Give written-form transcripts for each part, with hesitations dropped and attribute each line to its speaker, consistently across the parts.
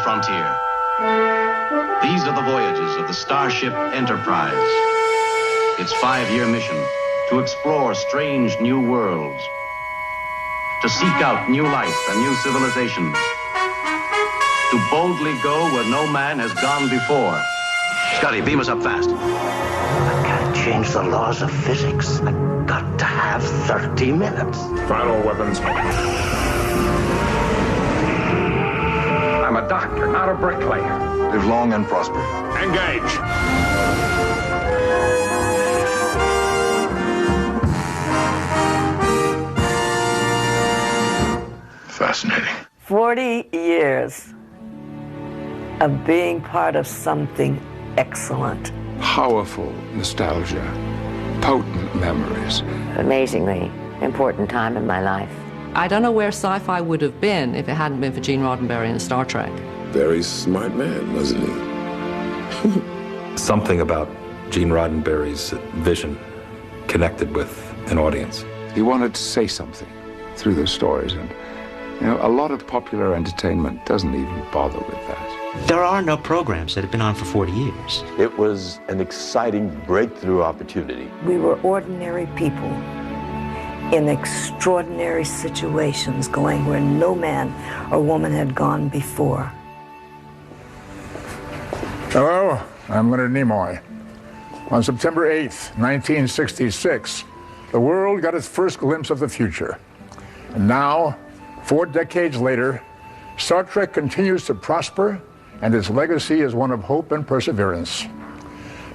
Speaker 1: frontier. These are the voyages of the Starship Enterprise. Its 5-year mission, to explore strange new worlds, to seek out new life and new civilizations, to boldly go where no man has gone before. Scotty, beam us up fast.
Speaker 2: I can't change the laws of physics. I've got to have 30 minutes.
Speaker 3: Final weapons. I'm a doctor, not a bricklayer.
Speaker 4: Live long and prosper.
Speaker 3: Engage.
Speaker 4: Fascinating.
Speaker 5: 40 years of being part of something excellent.
Speaker 6: Powerful nostalgia, potent memories.
Speaker 7: Amazingly important time in my life.
Speaker 8: I don't know where sci-fi would have been if it hadn't been for Gene Roddenberry and Star Trek.
Speaker 9: Very smart man, wasn't he?
Speaker 10: Something about Gene Roddenberry's vision connected with an audience.
Speaker 6: He wanted to say something through those stories, and a lot of popular entertainment doesn't even bother with that.
Speaker 11: There are no programs that have been on for 40 years.
Speaker 12: It was an exciting breakthrough opportunity.
Speaker 5: We were ordinary people in extraordinary situations, going where no man or woman had gone before.
Speaker 13: Hello, I'm Leonard Nimoy. On September 8th, 1966, the world got its first glimpse of the future. And now, 4 decades later, Star Trek continues to prosper, and its legacy is one of hope and perseverance.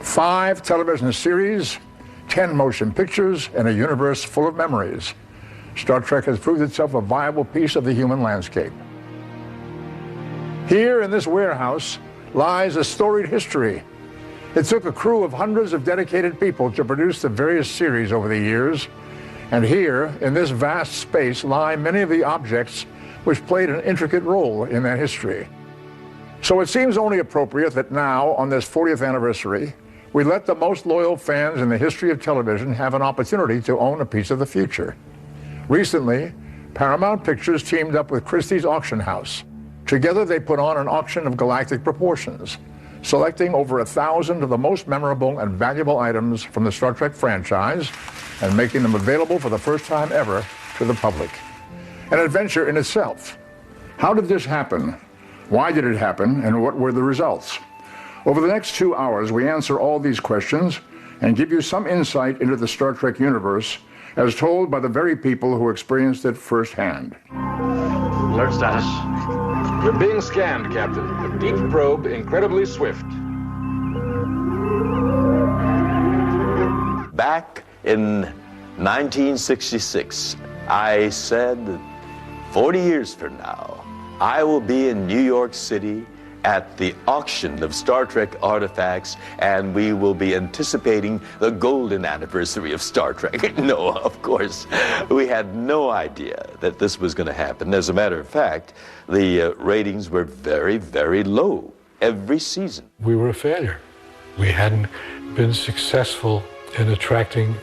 Speaker 13: 5 television series, 10 motion pictures, and a universe full of memories. Star Trek has proved itself a viable piece of the human landscape. Here in this warehouse lies a storied history. It took a crew of hundreds of dedicated people to produce the various series over the years, and here, in this vast space, lie many of the objects which played an intricate role in that history. So it seems only appropriate that now, on this 40th anniversary, we let the most loyal fans in the history of television have an opportunity to own a piece of the future. Recently, Paramount Pictures teamed up with Christie's auction house. Together, they put on an auction of galactic proportions, selecting over 1,000 of the most memorable and valuable items from the Star Trek franchise and making them available for the first time ever to the public. An adventure in itself. How did this happen? Why did it happen? And what were the results? Over the next 2 hours, we answer all these questions and give you some insight into the Star Trek universe as told by the very people who experienced it firsthand.
Speaker 3: Alert status. We're being scanned, Captain. A deep probe, incredibly swift.
Speaker 12: Back in 1966, I said that 40 years from now, I will be in New York City at the auction of Star Trek artifacts, and we will be anticipating the golden anniversary of Star Trek. No, of course, we had no idea that this was going to happen. As a matter of fact, the ratings were very, very low every season.
Speaker 14: We were a failure. We hadn't been successful in attracting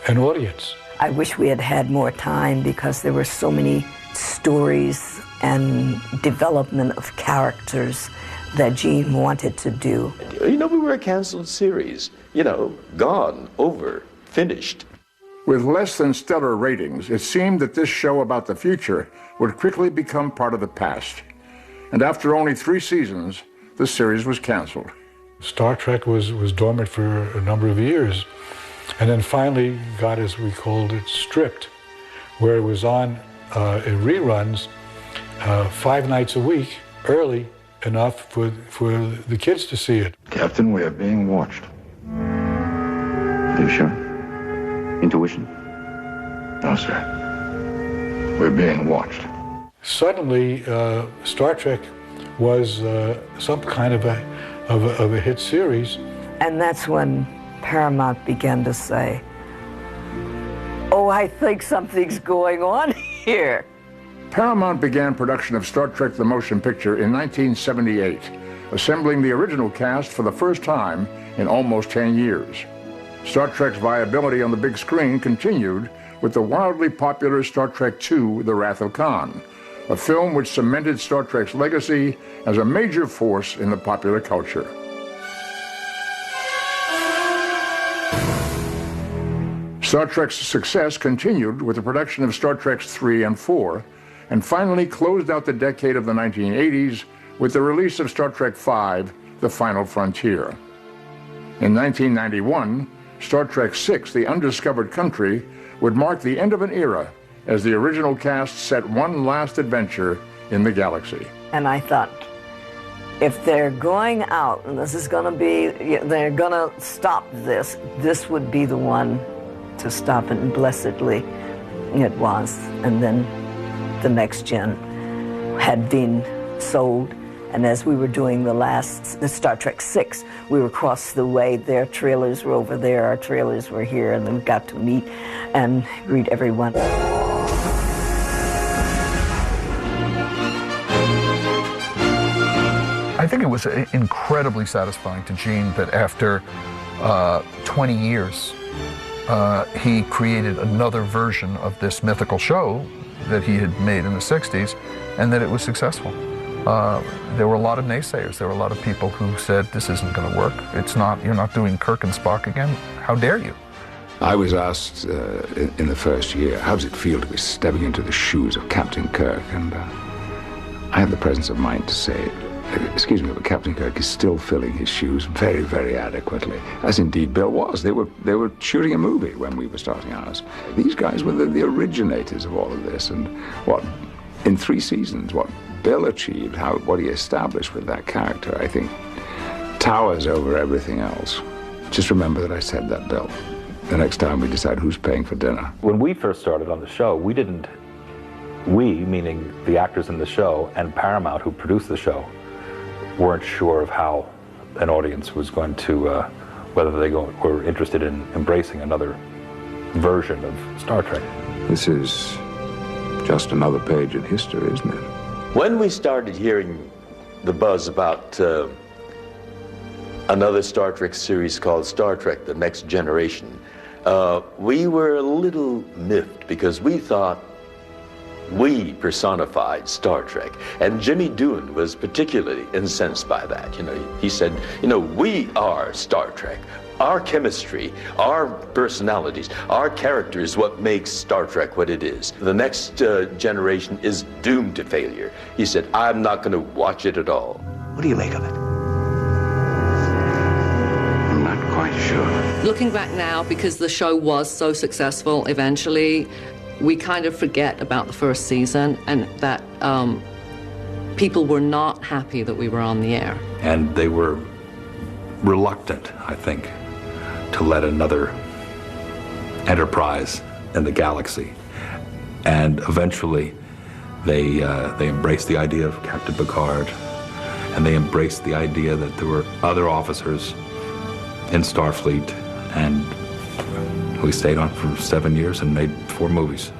Speaker 14: an audience.
Speaker 5: I wish we had had more time because there were so many stories and development of characters that Gene wanted to do.
Speaker 12: We were a canceled series. Gone, over, finished.
Speaker 13: With less than stellar ratings, it seemed that this show about the future would quickly become part of the past. And after only 3 seasons, the series was canceled.
Speaker 14: Star Trek was dormant for a number of years, and then finally got, as we called it, stripped, where it was on in reruns 5 nights a week, early enough for the kids to see it.
Speaker 4: Captain, we are being watched. Are you sure? Intuition? No, sir. We're being watched.
Speaker 14: Suddenly, Star Trek was some kind of a hit series.
Speaker 5: And that's when Paramount began to say, "Oh, I think something's going on here."
Speaker 13: Paramount began production of Star Trek the Motion Picture in 1978, assembling the original cast for the first time in almost 10 years. Star Trek's viability on the big screen continued with the wildly popular Star Trek II, The Wrath of Khan, a film which cemented Star Trek's legacy as a major force in the popular culture. Star Trek's success continued with the production of Star Trek 3 and 4, and finally closed out the decade of the 1980s with the release of Star Trek V, The Final Frontier. In 1991, Star Trek VI, The Undiscovered Country, would mark the end of an era as the original cast set one last adventure in the galaxy.
Speaker 5: And I thought, if they're going out, and this is going to be, they're going to stop this, this would be the one to stop it, and blessedly it was. And then the Next Gen had been sold, and as we were doing the Star Trek VI, we were across the way, their trailers were over there, our trailers were here, and then we got to meet and greet everyone.
Speaker 15: I think it was incredibly satisfying to Gene that after 20 years, he created another version of this mythical show that he had made in the 60s, and that it was successful. There were a lot of naysayers. There were a lot of people who said, this isn't going to work. It's not, you're not doing Kirk and Spock again. How dare you?
Speaker 6: I was asked in the first year, how does it feel to be stepping into the shoes of Captain Kirk? And I had the presence of mind to say, excuse me, but Captain Kirk is still filling his shoes very, very adequately, as indeed Bill was. They were shooting a movie when we were starting ours. These guys were the originators of all of this, and what, in 3 seasons, what Bill achieved, what he established with that character, I think, towers over everything else. Just remember that I said that, Bill, the next time we decide who's paying for dinner.
Speaker 10: When we first started on the show, we, meaning the actors in the show and Paramount who produced the show, weren't sure of how an audience was going to, whether they were interested in embracing another version of Star Trek.
Speaker 6: This is just another page in history, isn't it?
Speaker 12: When we started hearing the buzz about another Star Trek series called Star Trek: The Next Generation, we were a little miffed because we thought we personified Star Trek. And Jimmy Doohan was particularly incensed by that. He said, we are Star Trek. Our chemistry, our personalities, our character is what makes Star Trek what it is. The Next Generation is doomed to failure. He said, I'm not going to watch it at all.
Speaker 2: What do you make of it?
Speaker 4: I'm not quite sure.
Speaker 8: Looking back now, because the show was so successful eventually, we kind of forget about the first season, and that people were not happy that we were on the air.
Speaker 10: And they were reluctant, I think, to let another enterprise in the galaxy. And eventually, they embraced the idea of Captain Picard, and they embraced the idea that there were other officers in Starfleet, and we stayed on for 7 years and made 4 movies.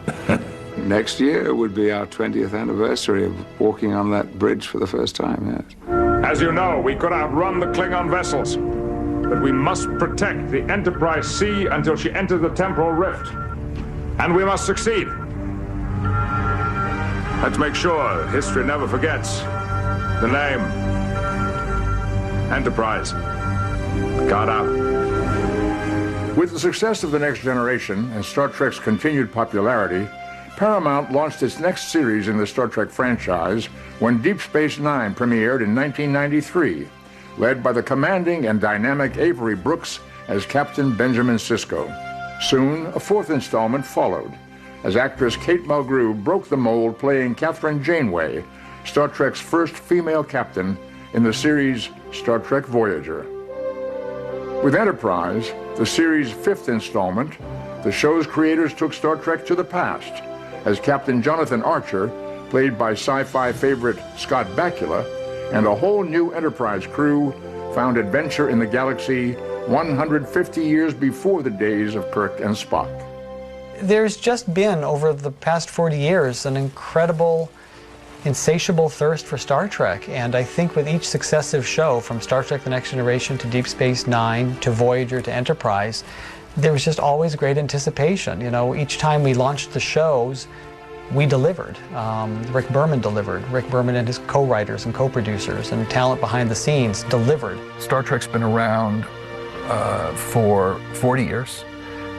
Speaker 6: Next year would be our 20th anniversary of walking on that bridge for the first time, yes.
Speaker 13: As you know, we could outrun the Klingon vessels, but we must protect the Enterprise C until she enters the temporal rift. And we must succeed. Let's make sure history never forgets the name Enterprise. Got out. With the success of The Next Generation and Star Trek's continued popularity, Paramount launched its next series in the Star Trek franchise when Deep Space Nine premiered in 1993, led by the commanding and dynamic Avery Brooks as Captain Benjamin Sisko. Soon, a 4th installment followed, as actress Kate Mulgrew broke the mold playing Catherine Janeway, Star Trek's first female captain in the series Star Trek Voyager. With Enterprise, the series' 5th installment, the show's creators took Star Trek to the past, as Captain Jonathan Archer, played by sci-fi favorite Scott Bakula, and a whole new Enterprise crew found adventure in the galaxy 150 years before the days of Kirk and Spock.
Speaker 16: There's just been, over the past 40 years, an incredible, insatiable thirst for Star Trek, and I think with each successive show, from Star Trek: The Next Generation to Deep Space Nine to Voyager to Enterprise, there was just always great anticipation. Each time we launched the shows, we delivered. Rick Berman delivered. Rick Berman and his co-writers and co-producers and talent behind the scenes delivered.
Speaker 15: Star Trek's been around for 40 years,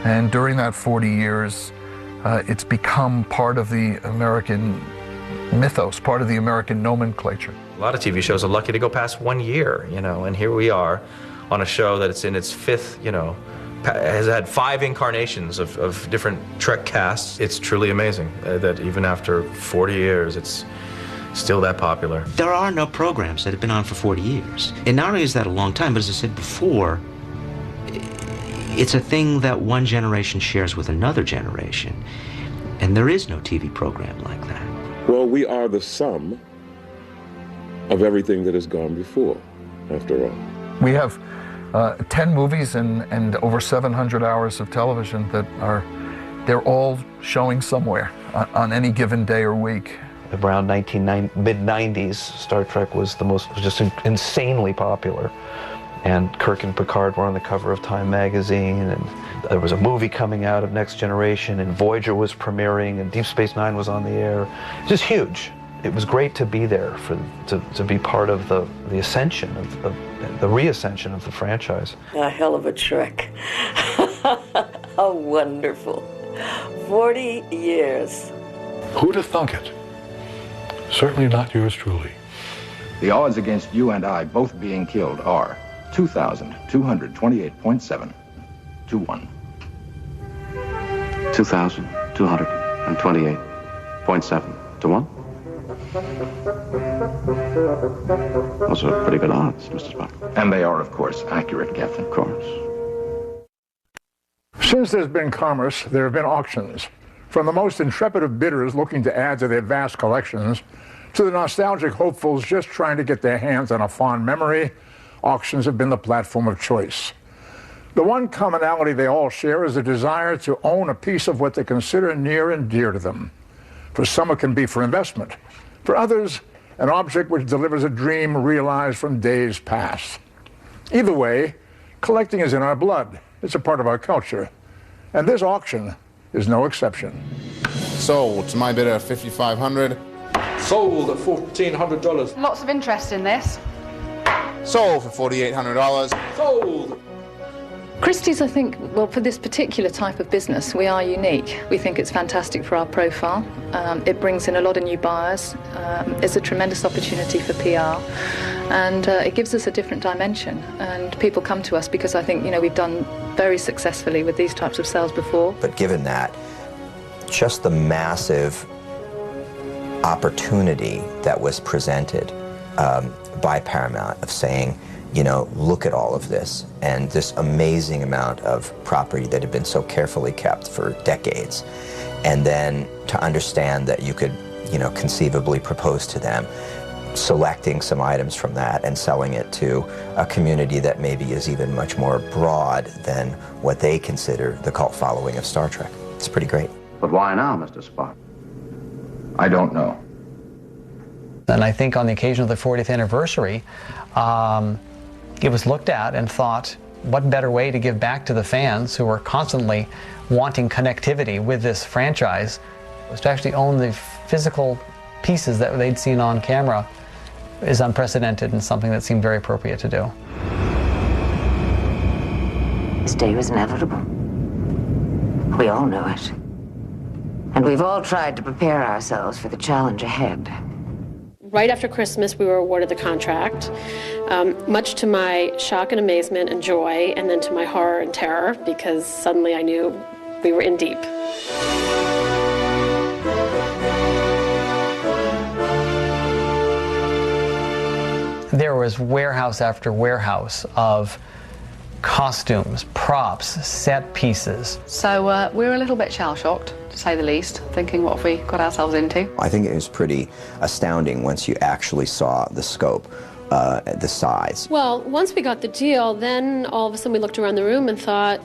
Speaker 15: and during that 40 years, it's become part of the American mythos, part of the American nomenclature.
Speaker 17: A lot of TV shows are lucky to go past 1 year, you know, and here we are on a show that it's in its fifth, you know, has had 5 incarnations of different Trek casts. It's truly amazing that even after 40 years, it's still that popular.
Speaker 11: There are no programs that have been on for 40 years. And not only is that a long time, but as I said before, it's a thing that one generation shares with another generation. And there is no TV program like that.
Speaker 9: Well, we are the sum of everything that has gone before, after all.
Speaker 15: We have 10 movies and over 700 hours of television that they're all showing somewhere on any given day or week.
Speaker 18: Around mid-90s, Star Trek was just insanely popular. And Kirk and Picard were on the cover of Time magazine, and there was a movie coming out of Next Generation, and Voyager was premiering, and Deep Space Nine was on the air. Just huge. It was great to be there, to be part of the ascension, the reascension of the franchise.
Speaker 5: A hell of a trek. How wonderful. 40 years.
Speaker 14: Who'd have thunk it? Certainly not yours truly.
Speaker 4: The odds against you and I both being killed are 2,228.7 to 1. 2,228.7 to 1? Those are pretty good odds, Mr. Spock. And they are, of course, accurate, Captain. Of course.
Speaker 13: Since there's been commerce, there have been auctions. From the most intrepid of bidders looking to add to their vast collections, to the nostalgic hopefuls just trying to get their hands on a fond memory, auctions have been the platform of choice. The one commonality they all share is a desire to own a piece of what they consider near and dear to them. For some, it can be for investment. For others, an object which delivers a dream realized from days past. Either way, collecting is in our blood. It's a part of our culture. And this auction is no exception.
Speaker 19: Sold to my bidder at $5,500.
Speaker 3: Sold at $1,400.
Speaker 20: Lots of interest in this.
Speaker 19: Sold for $4,800.
Speaker 3: Sold!
Speaker 21: Christie's, I think, well, for this particular type of business, we are unique. We think it's fantastic for our profile. It brings in a lot of new buyers. It's a tremendous opportunity for PR. And it gives us a different dimension. And people come to us because I think, you know, we've done very successfully with these types of sales before.
Speaker 22: But given that, just the massive opportunity that was presented by Paramount of saying, you know, look at all of this and this amazing amount of property that had been so carefully kept for decades. And then to understand that you could, you know, conceivably propose to them selecting some items from that and selling it to a community that maybe is even much more broad than what they consider the cult following of Star Trek. It's pretty great.
Speaker 4: But why now, Mr. Spock? I don't know.
Speaker 16: And I think on the occasion of the 40th anniversary, it was looked at and thought, what better way to give back to the fans who were constantly wanting connectivity with this franchise was to actually own the physical pieces that they'd seen on camera is unprecedented and something that seemed very appropriate to do.
Speaker 7: This day was inevitable. We all know it. And we've all tried to prepare ourselves for the challenge ahead.
Speaker 23: Right after Christmas, we were awarded the contract, much to my shock and amazement and joy, and then to my horror and terror, because suddenly I knew we were in deep.
Speaker 16: There was warehouse after warehouse of costumes, props, set pieces.
Speaker 20: So we were a little bit shell-shocked, to say the least, thinking what have we got ourselves into.
Speaker 22: I think it was pretty astounding once you actually saw the scope, the size.
Speaker 23: Well, once we got the deal, then all of a sudden we looked around the room and thought,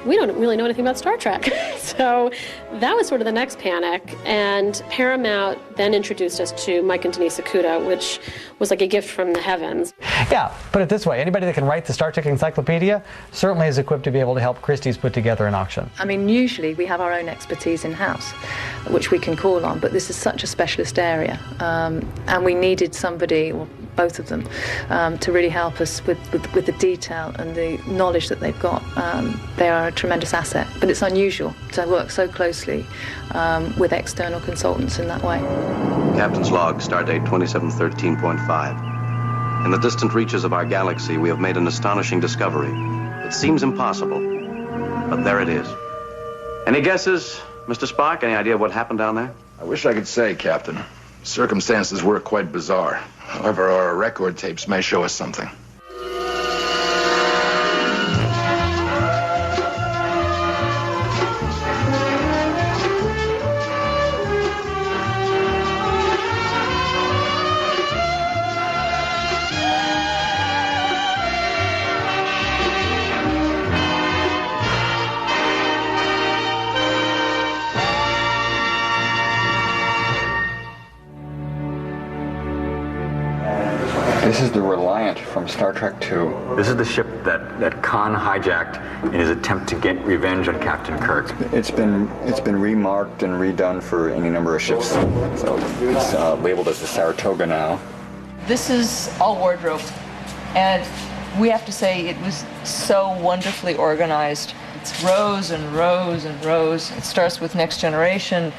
Speaker 23: we don't really know anything about Star Trek. So that was sort of the next panic. And Paramount then introduced us to Mike and Denise Ikuda, which was like a gift from the heavens.
Speaker 16: Yeah, put it this way, anybody that can write the Star Trek encyclopedia certainly is equipped to be able to help Christie's put together an auction.
Speaker 21: I mean, usually we have our own expertise in-house, which we can call on, but this is such a specialist area, and we needed somebody, well, both of them, to really help us with the detail and the knowledge that they've got. They are a tremendous asset, but it's unusual to work so closely with external consultants in that way.
Speaker 1: Captain's log, stardate 2713.5. In the distant reaches of our galaxy, we have made an astonishing discovery. It seems impossible, but there it is. Any guesses, Mr. Spock? Any idea what happened down there?
Speaker 6: I wish I could say, Captain. Circumstances were quite bizarre. However, our record tapes may show us something.
Speaker 4: This is the Reliant from Star Trek II. This is the ship that Khan hijacked in his attempt to get revenge on Captain Kirk. It's been remarked and redone for any number of ships. So it's labeled as the Saratoga now.
Speaker 2: This is all wardrobe, and we have to say it was so wonderfully organized. It's rows and rows and rows. It starts with Next Generation,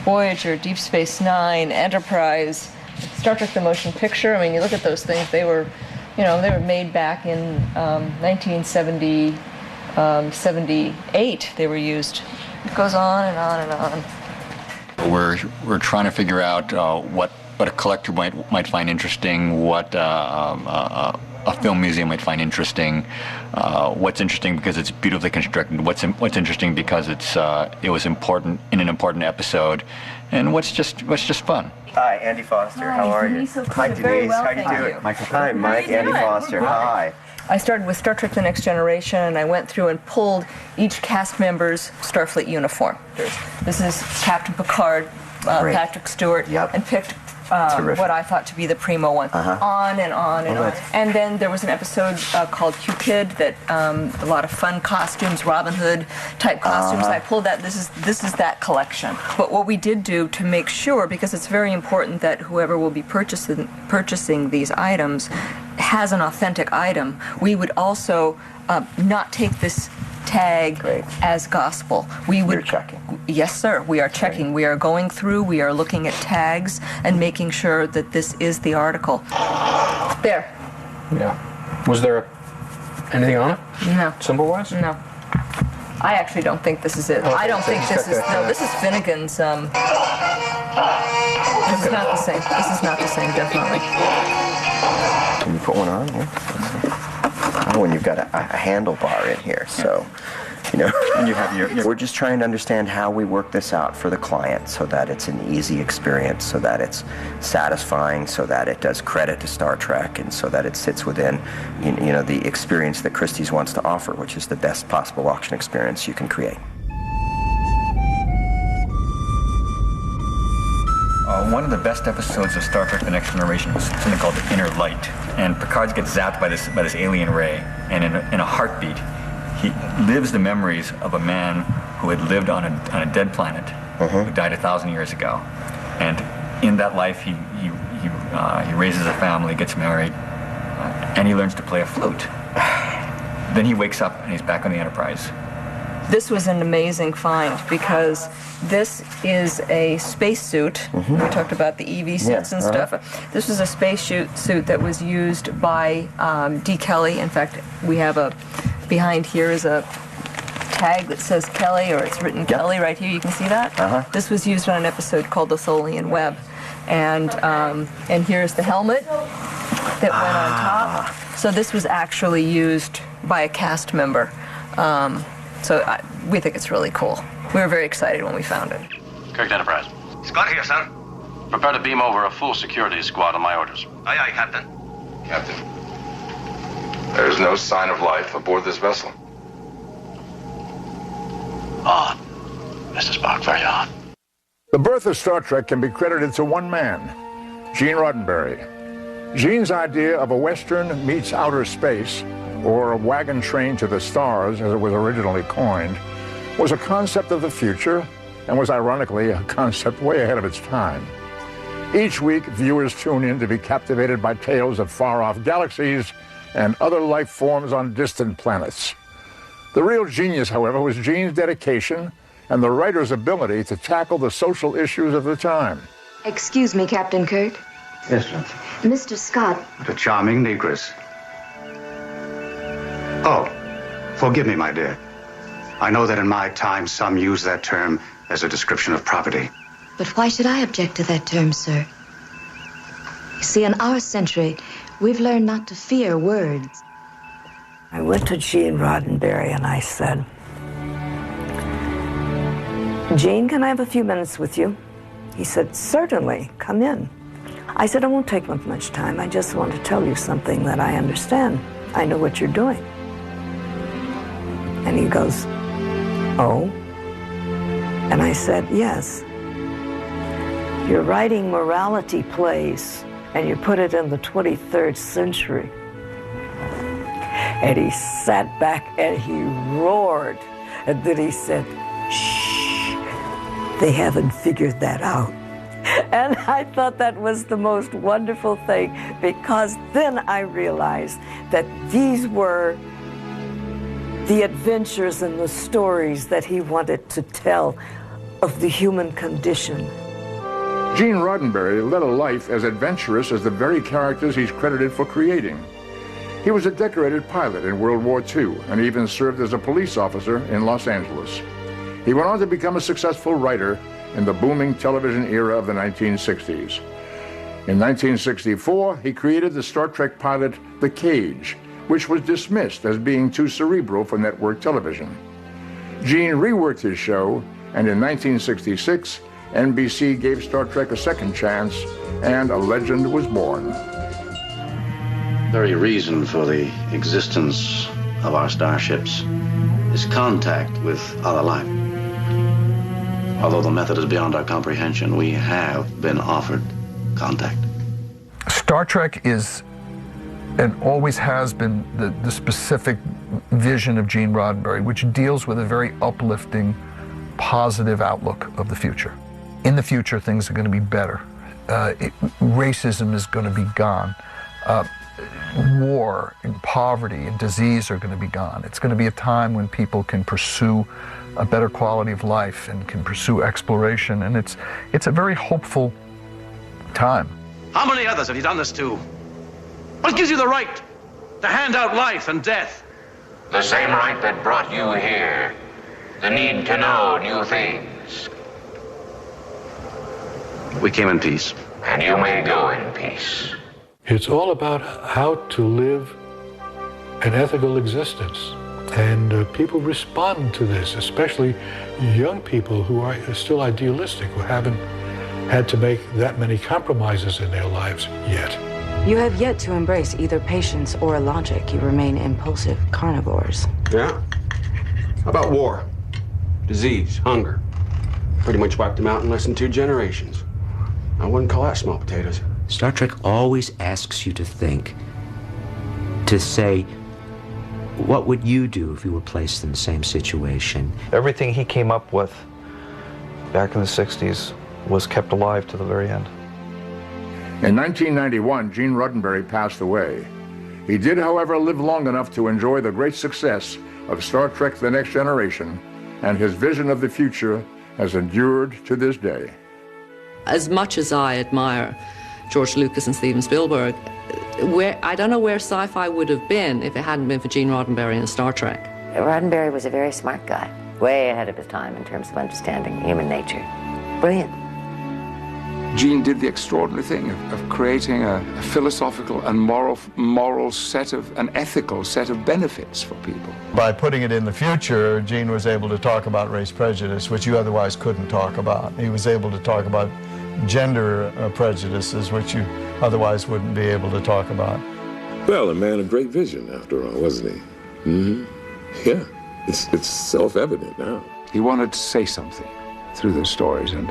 Speaker 2: Voyager, Deep Space Nine, Enterprise, Star Trek the Motion Picture. I mean, you look at those things, they were made back in 1978. They were used. It goes on and on and on.
Speaker 4: We're trying to figure out what a collector might find interesting, what a film museum might find interesting, what's interesting because it's beautifully constructed, what's interesting because it was important in an important episode, and what's just fun.
Speaker 12: Hi, Andy Foster.
Speaker 21: Hi,
Speaker 12: How are you?
Speaker 21: Denise O'Connor.
Speaker 12: Hi, Denise.
Speaker 21: Very well,
Speaker 12: How you
Speaker 21: thank
Speaker 12: doing?
Speaker 21: you.
Speaker 12: Hi, Mike.
Speaker 21: How you
Speaker 12: Andy
Speaker 21: doing?
Speaker 12: Foster. Hi.
Speaker 2: I started with Star Trek The Next Generation, and I went through and pulled each cast member's Starfleet uniform. This is Captain Picard, Patrick Stewart, and picked what I thought to be the primo one. On and on and on. And then there was an episode called Cupid that a lot of fun costumes, Robin Hood type costumes. I pulled that. This is that collection. But what we did do to make sure, because it's very important that whoever will be purchasing these items has an authentic item, we would also not take this tag as gospel. You're checking. Yes, sir. We are checking. Great. We are going through. We are looking at tags and making sure that this is the article. There.
Speaker 12: Yeah. Was there anything on it?
Speaker 2: No.
Speaker 12: Symbol-wise?
Speaker 2: No. I actually don't think this is it. I don't think this is. No, this is Finnegan's. This is not the same. This is not the same. Definitely.
Speaker 12: Can you put one on here? Oh, and you've got a handlebar in here, so, And you have your... We're just trying to understand how we work this out for the client so that it's an easy experience, so that it's satisfying, so that it does credit to Star Trek, and so that it sits within, the experience that Christie's wants to offer, which is the best possible auction experience you can create.
Speaker 4: One of the best episodes of Star Trek The Next Generation was something called The Inner Light. And Picard gets zapped by this alien ray. And in a heartbeat, he lives the memories of a man who had lived on a dead planet, who died 1,000 years ago. And in that life, he raises a family, gets married, and he learns to play a flute. Then he wakes up and he's back on the Enterprise.
Speaker 2: This was an amazing find because this is a spacesuit. We talked about the EV suits and stuff. This was a spacesuit that was used by D. Kelly. In fact, we have behind here is a tag that says Kelly, or it's written Kelly right here. You can see that. This was used on an episode called The Tholian Web. And here's the helmet that went on top. So this was actually used by a cast member. So we think it's really cool. We were very excited when we found it.
Speaker 1: Kirk Enterprise.
Speaker 24: Scott here, son.
Speaker 1: Prepare to beam over a full security squad on my orders.
Speaker 24: Aye, aye, Captain.
Speaker 6: Captain, there's no sign of life aboard this vessel.
Speaker 8: Odd. Mr. Spock, very odd.
Speaker 13: The birth of Star Trek can be credited to one man, Gene Roddenberry. Gene's idea of a Western meets outer space, or a wagon train to the stars, as it was originally coined, was a concept of the future and was ironically a concept way ahead of its time. Each week, viewers tune in to be captivated by tales of far-off galaxies and other life forms on distant planets. The real genius, however, was Gene's dedication and the writer's ability to tackle the social issues of the time.
Speaker 10: Excuse me, Captain Kirk.
Speaker 8: Yes, sir.
Speaker 10: Mr. Scott.
Speaker 8: What a charming negress. Oh, forgive me, my dear. I know that in my time some use that term as a description of property.
Speaker 10: But why should I object to that term, sir? You see, in our century, we've learned not to fear words.
Speaker 5: I went to Gene Roddenberry and I said, Gene, can I have a few minutes with you? He said, certainly, come in. I said, I won't take up much time. I just want to tell you something that I understand. I know what you're doing. And he goes, oh? And I said, yes. You're writing morality plays, and you put it in the 23rd century. And he sat back and he roared. And then he said, shh, they haven't figured that out. And I thought that was the most wonderful thing, because then I realized that these were the adventures and the stories that he wanted to tell of the human condition.
Speaker 13: Gene Roddenberry led a life as adventurous as the very characters he's credited for creating. He was a decorated pilot in World War II and even served as a police officer in Los Angeles. He went on to become a successful writer in the booming television era of the 1960s. In 1964, he created the Star Trek pilot The Cage, which was dismissed as being too cerebral for network television. Gene reworked his show, and in 1966, NBC gave Star Trek a second chance, and a legend was born.
Speaker 1: The very reason for the existence of our starships is contact with other life. Although the method is beyond our comprehension, we have been offered contact.
Speaker 15: Star Trek is, and always has been, the specific vision of Gene Roddenberry, which deals with a very uplifting, positive outlook of the future. In the future, things are going to be better. Racism is going to be gone. War and poverty and disease are going to be gone. It's going to be a time when people can pursue a better quality of life and can pursue exploration, and it's a very hopeful time.
Speaker 1: How many others have you done this to? What gives you the right to hand out life and death?
Speaker 8: The same right that brought you here. The need to know new things.
Speaker 1: We came in peace.
Speaker 8: And you may go in peace.
Speaker 14: It's all about how to live an ethical existence. And people respond to this, especially young people who are still idealistic, who haven't had to make that many compromises in their lives yet.
Speaker 17: You have yet to embrace either patience or logic. You remain impulsive carnivores.
Speaker 24: Yeah? How about war? Disease, hunger. Pretty much wiped them out in less than 2 generations. I wouldn't call that small potatoes.
Speaker 11: Star Trek always asks you to think, to say, what would you do if you were placed in the same situation?
Speaker 18: Everything he came up with back in the 60s was kept alive to the very end.
Speaker 13: In 1991, Gene Roddenberry passed away. He did, however, live long enough to enjoy the great success of Star Trek The Next Generation, and his vision of the future has endured to this day.
Speaker 25: As much as I admire George Lucas and Steven Spielberg, I don't know where sci-fi would have been if it hadn't been for Gene Roddenberry and Star Trek.
Speaker 7: Roddenberry was a very smart guy, way ahead of his time in terms of understanding human nature. Brilliant.
Speaker 6: Gene did the extraordinary thing of creating a philosophical and moral set of, an ethical set of benefits for people.
Speaker 26: By putting it in the future, Gene was able to talk about race prejudice, which you otherwise couldn't talk about. He was able to talk about gender prejudices, which you otherwise wouldn't be able to talk about.
Speaker 9: Well, a man of great vision, after all, wasn't he? Mm-hmm. Yeah, it's self-evident now.
Speaker 6: He wanted to say something through the stories, and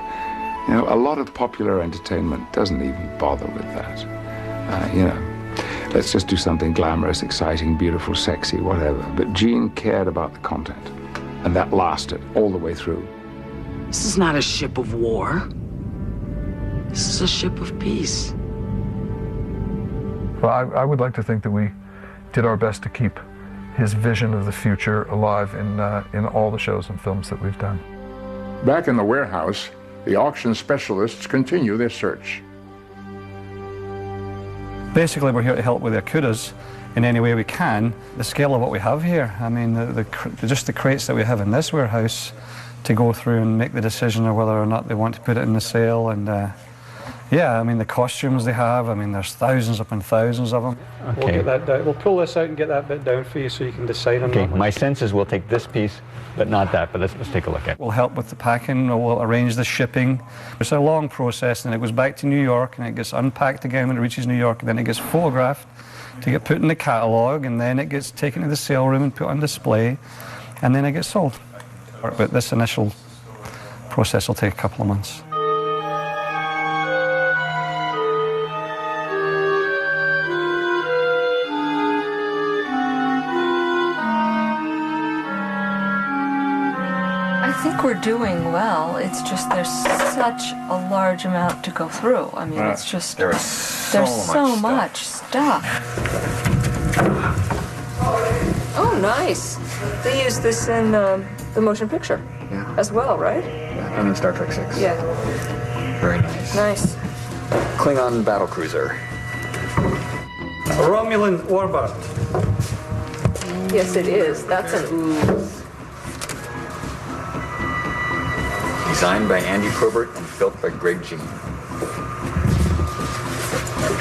Speaker 6: you know, a lot of popular entertainment doesn't even bother with that. You know, let's just do something glamorous, exciting, beautiful, sexy, whatever. But Gene cared about the content, and that lasted all the way through.
Speaker 3: This is not a ship of war. This is a ship of peace.
Speaker 15: Well, I would like to think that we did our best to keep his vision of the future alive in all the shows and films that we've done.
Speaker 13: Back in the warehouse, the auction specialists continue their search.
Speaker 16: Basically, we're here to help with the Akutas in any way we can. The scale of what we have here, I mean, just the crates that we have in this warehouse to go through and make the decision of whether or not they want to put it in the sale. And yeah, I mean, the costumes they have, I mean, there's thousands upon thousands of them.
Speaker 19: Okay.
Speaker 16: We'll get that down. We'll pull this out and get that bit down for you so you can decide on that.
Speaker 4: Okay, my sense is we'll take this piece, but not that, but let's take a look at it.
Speaker 16: We'll help with the packing, we'll arrange the shipping. It's a long process, and it goes back to New York, and it gets unpacked again when it reaches New York, and then it gets photographed to get put in the catalogue, and then it gets taken to the sale room and put on display, and then it gets sold. But this initial process will take a couple of months.
Speaker 2: I think we're doing well. It's just there's such a large amount to go through. I mean, it's just
Speaker 4: there's
Speaker 2: so much stuff. Oh, nice. They use this in the motion picture as well, right?
Speaker 4: Yeah, and in Star Trek 6.
Speaker 2: Yeah.
Speaker 4: Very nice.
Speaker 2: Nice.
Speaker 4: Klingon battlecruiser.
Speaker 16: A Romulan warbird.
Speaker 2: Yes, it is. That's an ooh.
Speaker 4: Designed by Andy Probert and built by Greg Jean.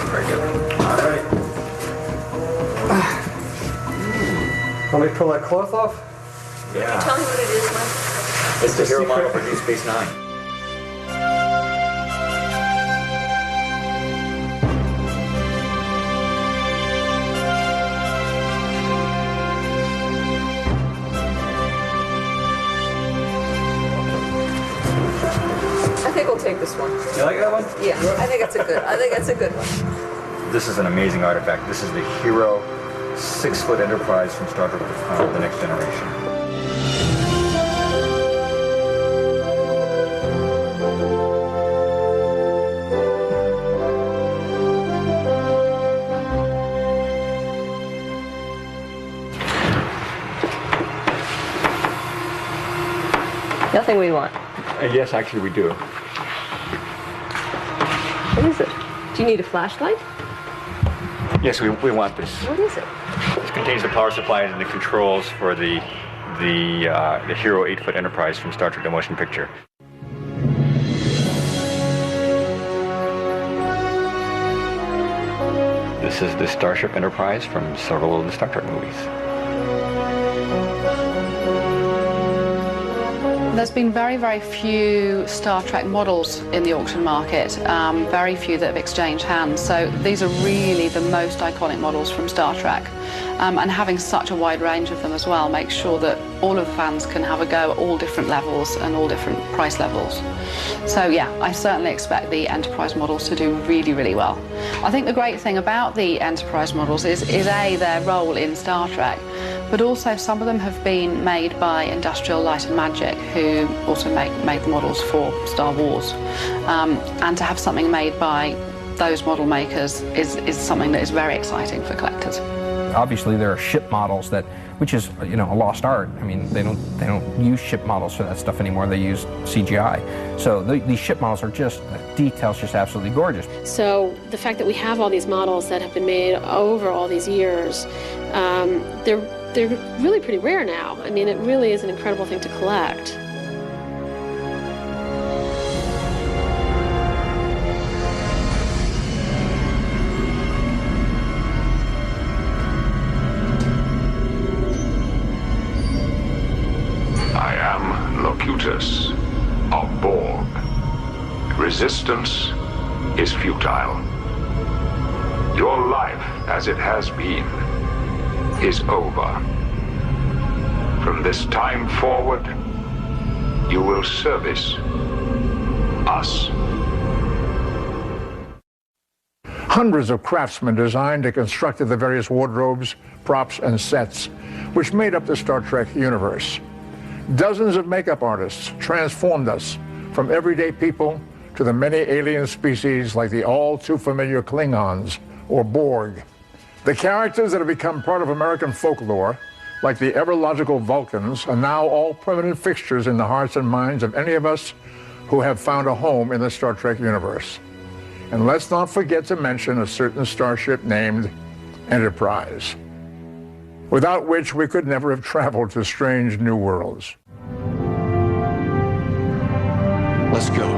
Speaker 4: Very good. All right.
Speaker 16: Can we pull that cloth off?
Speaker 4: Yeah.
Speaker 2: Can you tell me what it is, Mike?
Speaker 4: It's the hero model for Deep Space Nine.
Speaker 2: I think we'll take this one.
Speaker 4: You like that one?
Speaker 2: Yeah, I think it's a good one.
Speaker 4: This is an amazing artifact. This is the Hero 6-foot Enterprise from Star Trek The Next Generation.
Speaker 2: Nothing we want.
Speaker 4: Yes, actually we do.
Speaker 2: What is it? Do you need a flashlight?
Speaker 4: Yes, we want this.
Speaker 2: What is it?
Speaker 4: This contains the power supplies and the controls for the Hero 8-foot Enterprise from Star Trek The Motion Picture. This is the Starship Enterprise from several of the Star Trek movies.
Speaker 21: There's been very, very few Star Trek models in the auction market, very few that have exchanged hands. So these are really the most iconic models from Star Trek. And having such a wide range of them as well makes sure that all of the fans can have a go at all different levels and all different price levels. So yeah, I certainly expect the Enterprise models to do really, really well. I think the great thing about the Enterprise models is A, their role in Star Trek, but also some of them have been made by Industrial Light and Magic, who also make the models for Star Wars. And to have something made by those model makers is something that is very exciting for collectors.
Speaker 20: Obviously, there are ship models which is a lost art. I mean, they don't use ship models for that stuff anymore. They use CGI. So these ship models are just, the details just absolutely gorgeous.
Speaker 22: So the fact that we have all these models that have been made over all these years, they're really pretty rare now. I mean, it really is an incredible thing to collect.
Speaker 6: I am Locutus of Borg. Resistance is futile. Your life, as it has been, is over. From this time forward, you will service us.
Speaker 13: Hundreds of craftsmen designed and constructed the various wardrobes, props, and sets which made up the Star Trek universe. Dozens of makeup artists transformed us from everyday people to the many alien species like the all-too-familiar Klingons or Borg. The characters that have become part of American folklore, like the ever-logical Vulcans, are now all permanent fixtures in the hearts and minds of any of us who have found a home in the Star Trek universe. And let's not forget to mention a certain starship named Enterprise, without which we could never have traveled to strange new worlds.
Speaker 24: Let's go.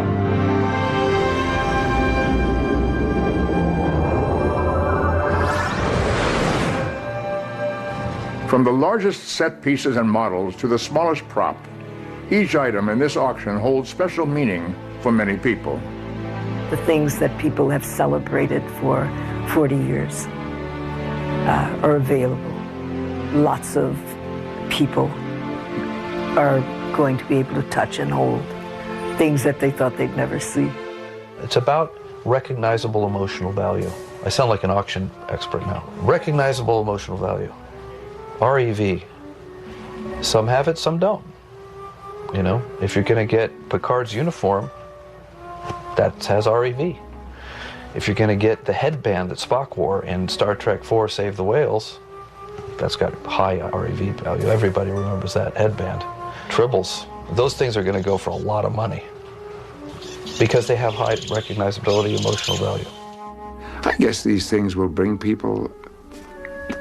Speaker 13: From the largest set pieces and models to the smallest prop, each item in this auction holds special meaning for many people.
Speaker 1: The things that people have celebrated for 40 years are available. Lots of people are going to be able to touch and hold things that they thought they'd never see.
Speaker 18: It's about recognizable emotional value. I sound like an auction expert now. Recognizable emotional value. REV. Some have it, some don't. You know, if you're going to get Picard's uniform, that has REV. If you're going to get the headband that Spock wore in Star Trek IV Save the Whales, that's got high REV value. Everybody remembers that headband. Tribbles. Those things are going to go for a lot of money because they have high recognizability, emotional value.
Speaker 6: I guess these things will bring people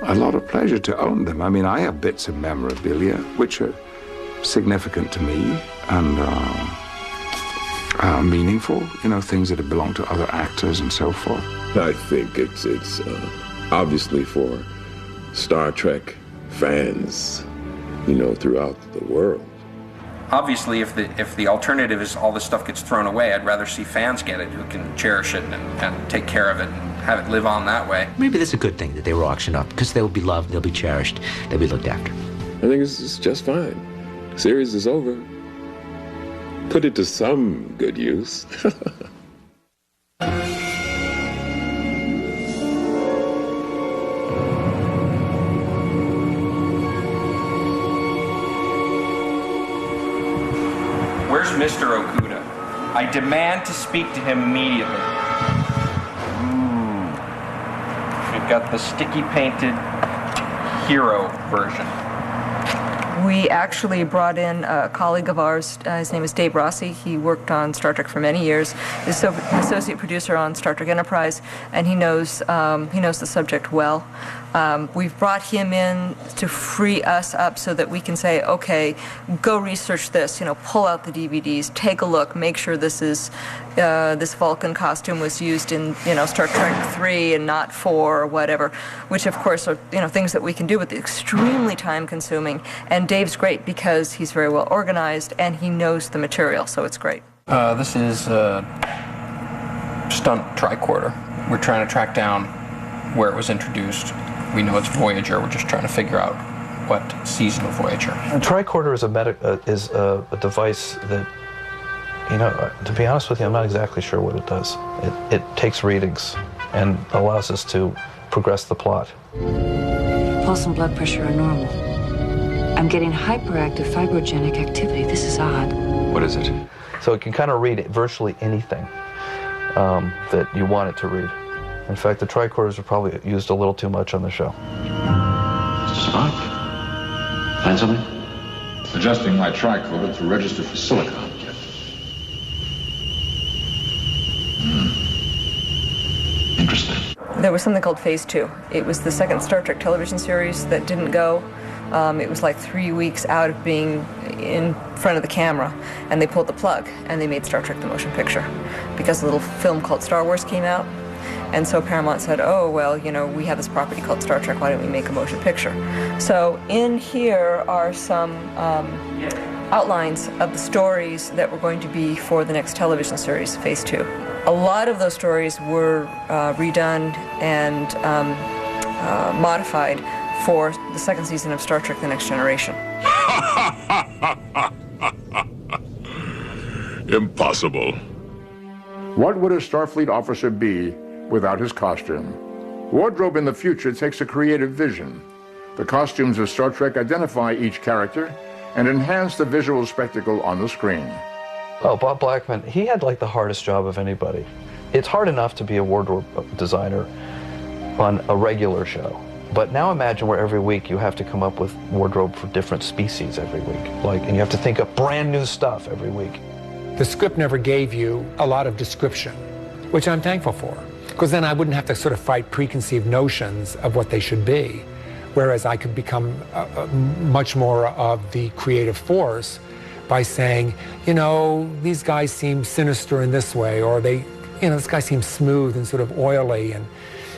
Speaker 6: a lot of pleasure to own them. I mean, I have bits of memorabilia which are significant to me and meaningful, you know, things that have belonged to other actors and so forth.
Speaker 9: I think it's obviously for Star Trek fans, you know, throughout the world.
Speaker 5: Obviously, if the alternative is all this stuff gets thrown away, I'd rather see fans get it who can cherish it and take care of it and have it live on that way.
Speaker 11: Maybe that's a good thing that they were auctioned up because they'll be loved, they'll be cherished, they'll be looked after.
Speaker 9: I think it's just fine. Series is over. Put it to some good use.
Speaker 5: Where's Mr. Okuda? I demand to speak to him immediately. We've got the sticky painted hero version.
Speaker 2: We actually brought in a colleague of ours. His name is Dave Rossi. He worked on Star Trek for many years. He's associate producer on Star Trek Enterprise, and he knows the subject well. We've brought him in to free us up so that we can say, okay, go research this. You know, pull out the DVDs, take a look, make sure this is this Vulcan costume was used in Star Trek 3 and not 4 or whatever. Which of course are things that we can do, but extremely time consuming. And Dave's great because he's very well organized and he knows the material, so it's great.
Speaker 5: This is a stunt tricorder. We're trying to track down where it was introduced. We know it's Voyager. We're just trying to figure out what season of Voyager.
Speaker 18: A tricorder is a device that, to be honest with you, I'm not exactly sure what it does. It takes readings and allows us to progress the plot.
Speaker 7: Pulse and blood pressure are normal. I'm getting hyperactive fibrogenic activity. This is odd.
Speaker 18: What is it? So it can kind of read virtually anything that you want it to read. In fact, the tricorders are probably used a little too much on the show.
Speaker 6: Mr. Spock? Find something? Adjusting my tricorder to register for silicon. Interesting.
Speaker 2: There was something called Phase 2. It was the second Star Trek television series that didn't go. It was like 3 weeks out of being in front of the camera, and they pulled the plug, and they made Star Trek the motion picture because a little film called Star Wars came out. And so Paramount said, oh, well, we have this property called Star Trek, why don't we make a motion picture? So in here are some outlines of the stories that were going to be for the next television series, Phase 2. A lot of those stories were redone and modified for the second season of Star Trek The Next Generation.
Speaker 9: Impossible.
Speaker 13: What would a Starfleet officer be without his costume? Wardrobe in the future takes a creative vision. The costumes of Star Trek identify each character and enhance the visual spectacle on the screen.
Speaker 18: Oh, Bob Blackman, he had like the hardest job of anybody. It's hard enough to be a wardrobe designer on a regular show. But now imagine where every week you have to come up with wardrobe for different species every week. And you have to think of brand new stuff every week.
Speaker 8: The script never gave you a lot of description, which I'm thankful for, because then I wouldn't have to sort of fight preconceived notions of what they should be, whereas I could become much more of the creative force by saying, you know, these guys seem sinister in this way, or they, you know, this guy seems smooth and sort of oily, and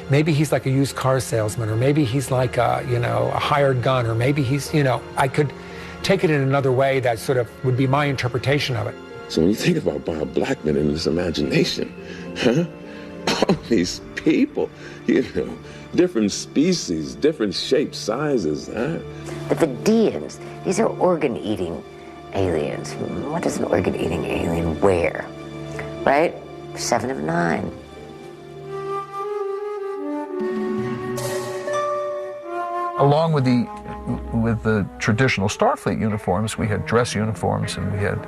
Speaker 8: maybe he's like a used car salesman, or maybe he's like a, you know, a hired gun, or maybe he's, you know, I could take it in another way that sort of would be my interpretation of it.
Speaker 9: So when you think about Bob Blackman and his imagination, huh? All these people, you know, different species, different shapes, sizes, huh?
Speaker 7: The Vidians, these are organ-eating aliens. What does an organ-eating alien wear? Right? 7 of 9.
Speaker 15: Along with the traditional Starfleet uniforms, we had dress uniforms, and we had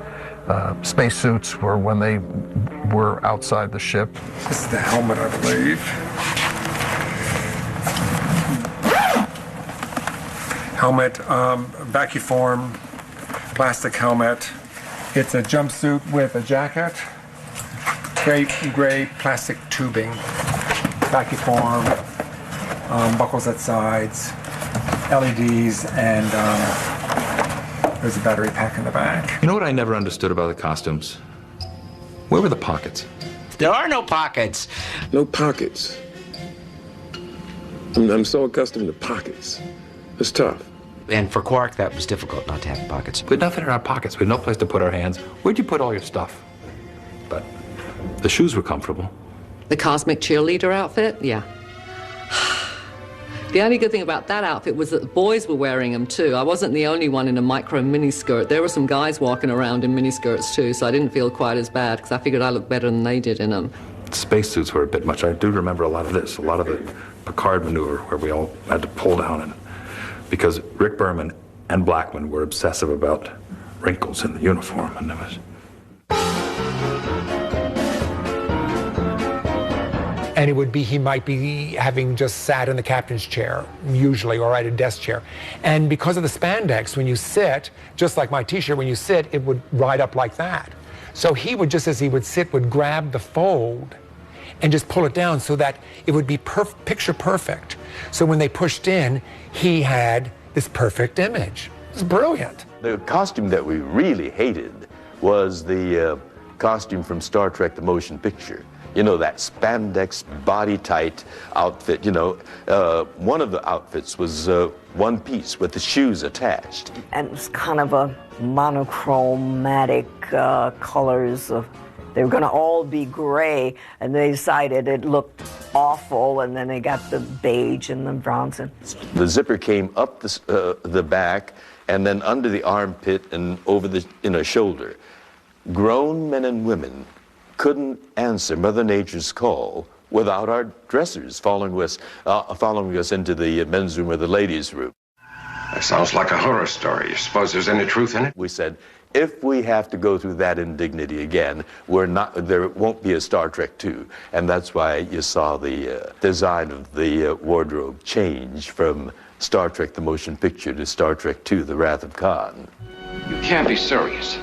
Speaker 15: spacesuits for when they were outside the ship.
Speaker 10: This is the helmet, I believe. Helmet, vacuform, plastic helmet. It's a jumpsuit with a jacket, gray plastic tubing, vacuform, buckles at sides, LEDs, and there's a battery pack in the back.
Speaker 12: You know what I never understood about the costumes? Where were the pockets?
Speaker 11: There are no pockets.
Speaker 9: No pockets. I'm so accustomed to pockets. It's tough.
Speaker 11: And for Quark, that was difficult not to have pockets.
Speaker 12: We had nothing in our pockets. We had no place to put our hands. Where'd you put all your stuff? But the shoes were comfortable.
Speaker 25: The cosmic cheerleader outfit? Yeah. The only good thing about that outfit was that the boys were wearing them too. I wasn't the only one in a micro miniskirt. There were some guys walking around in miniskirts too, so I didn't feel quite as bad because I figured I looked better than they did in them.
Speaker 12: Spacesuits were a bit much. I do remember a lot of this, a lot of the Picard maneuver where we all had to pull down, and because Rick Berman and Blackman were obsessive about wrinkles in the uniform, and it was...
Speaker 8: And it would be, he might be having just sat in the captain's chair, usually, or at a desk chair. And because of the spandex, when you sit, just like my t-shirt, when you sit, it would ride up like that. So he would, just as he would sit, would grab the fold and just pull it down so that it would be picture perfect. So when they pushed in, he had this perfect image. It was brilliant.
Speaker 14: The costume that we really hated was the costume from Star Trek: The Motion Picture. You know, that spandex, body-tight outfit, you know. One of the outfits was one piece with the shoes attached.
Speaker 1: And it was kind of a monochromatic colors of, they were going to all be gray, and they decided it looked awful, and then they got the beige and the bronze.
Speaker 14: The zipper came up the back and then under the armpit and over the shoulder. Grown men and women couldn't answer Mother Nature's call without our dressers following us into the men's room or the ladies' room.
Speaker 19: That sounds like a horror story. You suppose there's any truth in it?
Speaker 14: We said, if we have to go through that indignity again, there won't be a Star Trek II. And that's why you saw the design of the wardrobe change from Star Trek: The Motion Picture to Star Trek II: The Wrath of Khan.
Speaker 19: You can't be serious.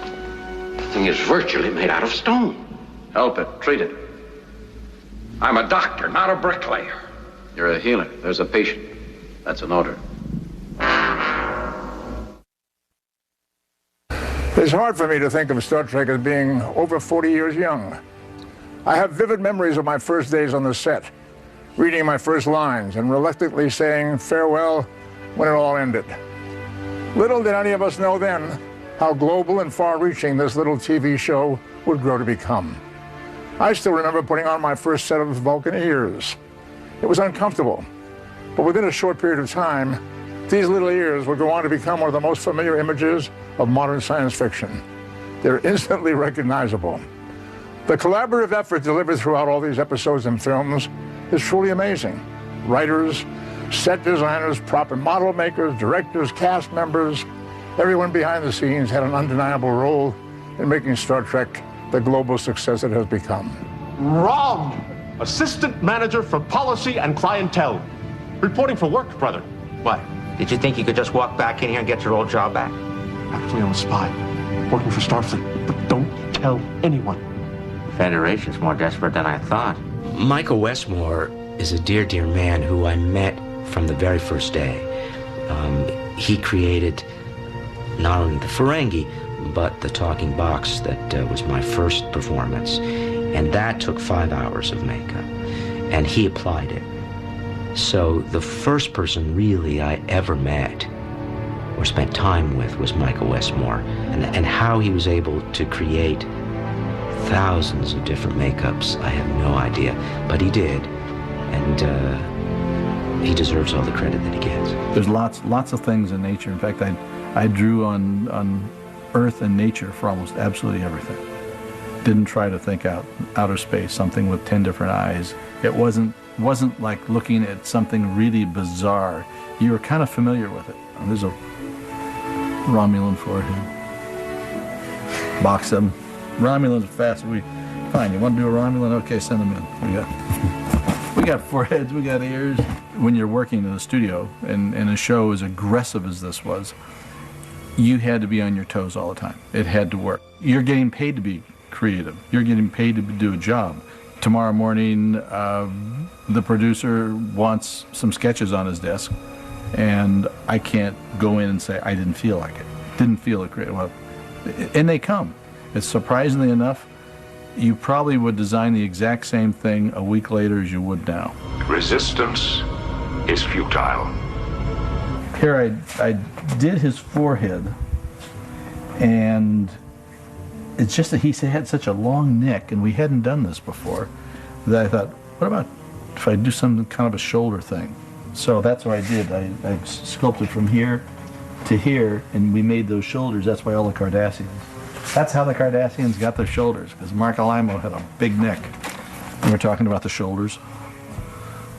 Speaker 19: The thing is virtually made out of stone. Help it. Treat it. I'm a doctor, not a bricklayer. You're a healer. There's a patient. That's an order.
Speaker 13: It's hard for me to think of Star Trek as being over 40 years young. I have vivid memories of my first days on the set, reading my first lines and reluctantly saying farewell when it all ended. Little did any of us know then how global and far-reaching this little TV show would grow to become. I still remember putting on my first set of Vulcan ears. It was uncomfortable, but within a short period of time, these little ears would go on to become one of the most familiar images of modern science fiction. They're instantly recognizable. The collaborative effort delivered throughout all these episodes and films is truly amazing. Writers, set designers, prop and model makers, directors, cast members, everyone behind the scenes had an undeniable role in making Star Trek the global success it has become.
Speaker 3: Wrong! Assistant manager for policy and clientele. Reporting for work, brother. What?
Speaker 11: Did you think you could just walk back in here and get your old job back?
Speaker 3: Actually, I'm a spy, working for Starfleet, but don't tell anyone.
Speaker 11: Federation's more desperate than I thought. Michael Westmore is a dear, dear man who I met from the very first day. He created not only the Ferengi, but the talking box that was my first performance. And that took 5 hours of makeup. And he applied it. So the first person really I ever met or spent time with was Michael Westmore. And how he was able to create thousands of different makeups, I have no idea. But he did. And he deserves all the credit that he gets.
Speaker 4: There's lots of things in nature. In fact, I drew on Earth and nature for almost absolutely everything. Didn't try to think out outer space, something with 10 different eyes. It wasn't like looking at something really bizarre. You were kind of familiar with it. There's a Romulan forehead. Box them. Romulans are fast. Fine, you want to do a Romulan? Okay, send them in. We got foreheads, we got ears. When you're working in a studio and a show as aggressive as this was, you had to be on your toes all the time. It had to work. You're getting paid to be creative. You're getting paid to do a job. Tomorrow morning, the producer wants some sketches on his desk, and I can't go in and say, I didn't feel like it. Didn't feel it creative. Well, and they come. It's surprisingly enough, you probably would design the exact same thing a week later as you would now.
Speaker 16: Resistance is futile.
Speaker 4: Here I did his forehead, and it's just that he had such a long neck, and we hadn't done this before, that I thought, what about if I do some kind of a shoulder thing? So that's what I did. I sculpted from here to here, and we made those shoulders. That's why all the Cardassians. That's how the Cardassians got their shoulders, because Mark Alimo had a big neck. And we're talking about the shoulders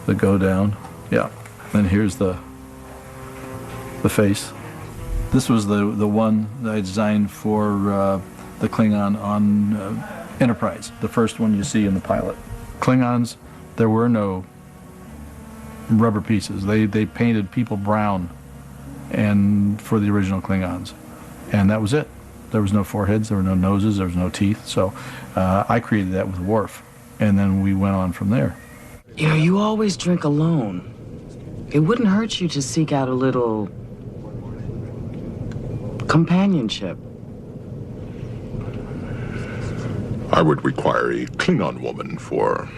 Speaker 4: that go down. Yeah. And here's the face. This was the one that I designed for the Klingon on Enterprise, the first one you see in the pilot. Klingons, there were no rubber pieces. They painted people brown and for the original Klingons. And that was it. There was no foreheads, there were no noses, there was no teeth. So I created that with Worf. And then we went on from there.
Speaker 17: You know, you always drink alone. It wouldn't hurt you to seek out a little companionship.
Speaker 16: I would require a Klingon woman for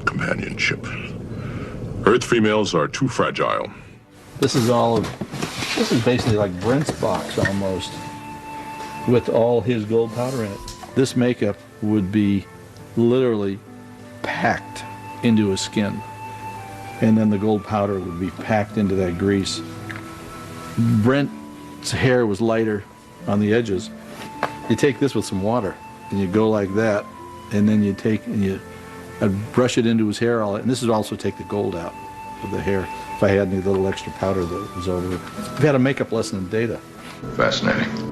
Speaker 16: companionship. Earth females are too fragile.
Speaker 4: This is basically like Brent's box almost, with all his gold powder in it. This makeup would be literally packed into his skin, and then the gold powder would be packed into that grease. Brent's hair was lighter on the edges. You take this with some water, and you go like that, and then you take and you brush it into his hair. And this would also take the gold out of the hair if I had any little extra powder that was over it. We had a makeup lesson in Data.
Speaker 16: Fascinating.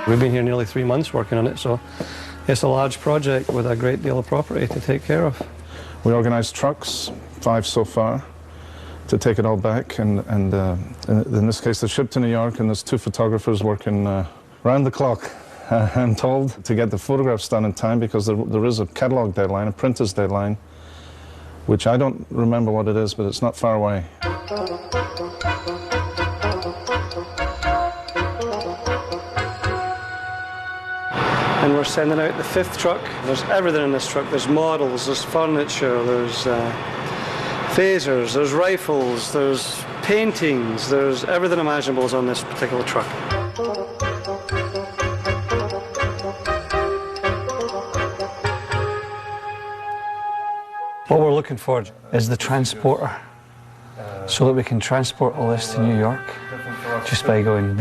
Speaker 23: We've been here nearly 3 months working on it, so it's a large project with a great deal of property to take care of.
Speaker 26: We organized trucks, 5 so far, to take it all back, and in this case the ship to New York, and there's 2 photographers working round the clock, I'm told, to get the photographs done in time, because there is a catalog deadline, a printer's deadline, which I don't remember what it is, but it's not far away.
Speaker 23: And we're sending out the 5th truck. There's everything in this truck. There's models, there's furniture, there's phasers, there's rifles, there's paintings, there's everything imaginable is on this particular truck. What we're looking for is the transporter, so that we can transport all this to New York just by going.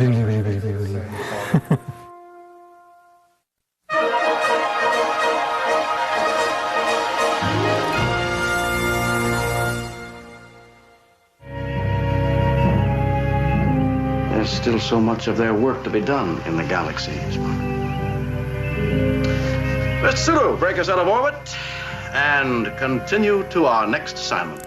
Speaker 19: There's still so much of their work to be done in the galaxy. Mr. Sulu, break us out of orbit and continue to our next assignment.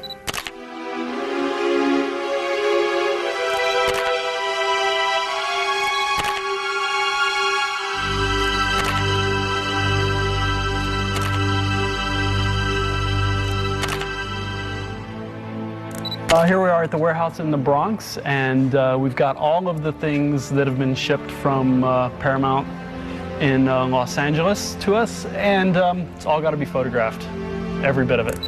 Speaker 5: Here we are at the warehouse in the Bronx, and we've got all of the things that have been shipped from Paramount in Los Angeles to us, and it's all got to be photographed, every bit of it.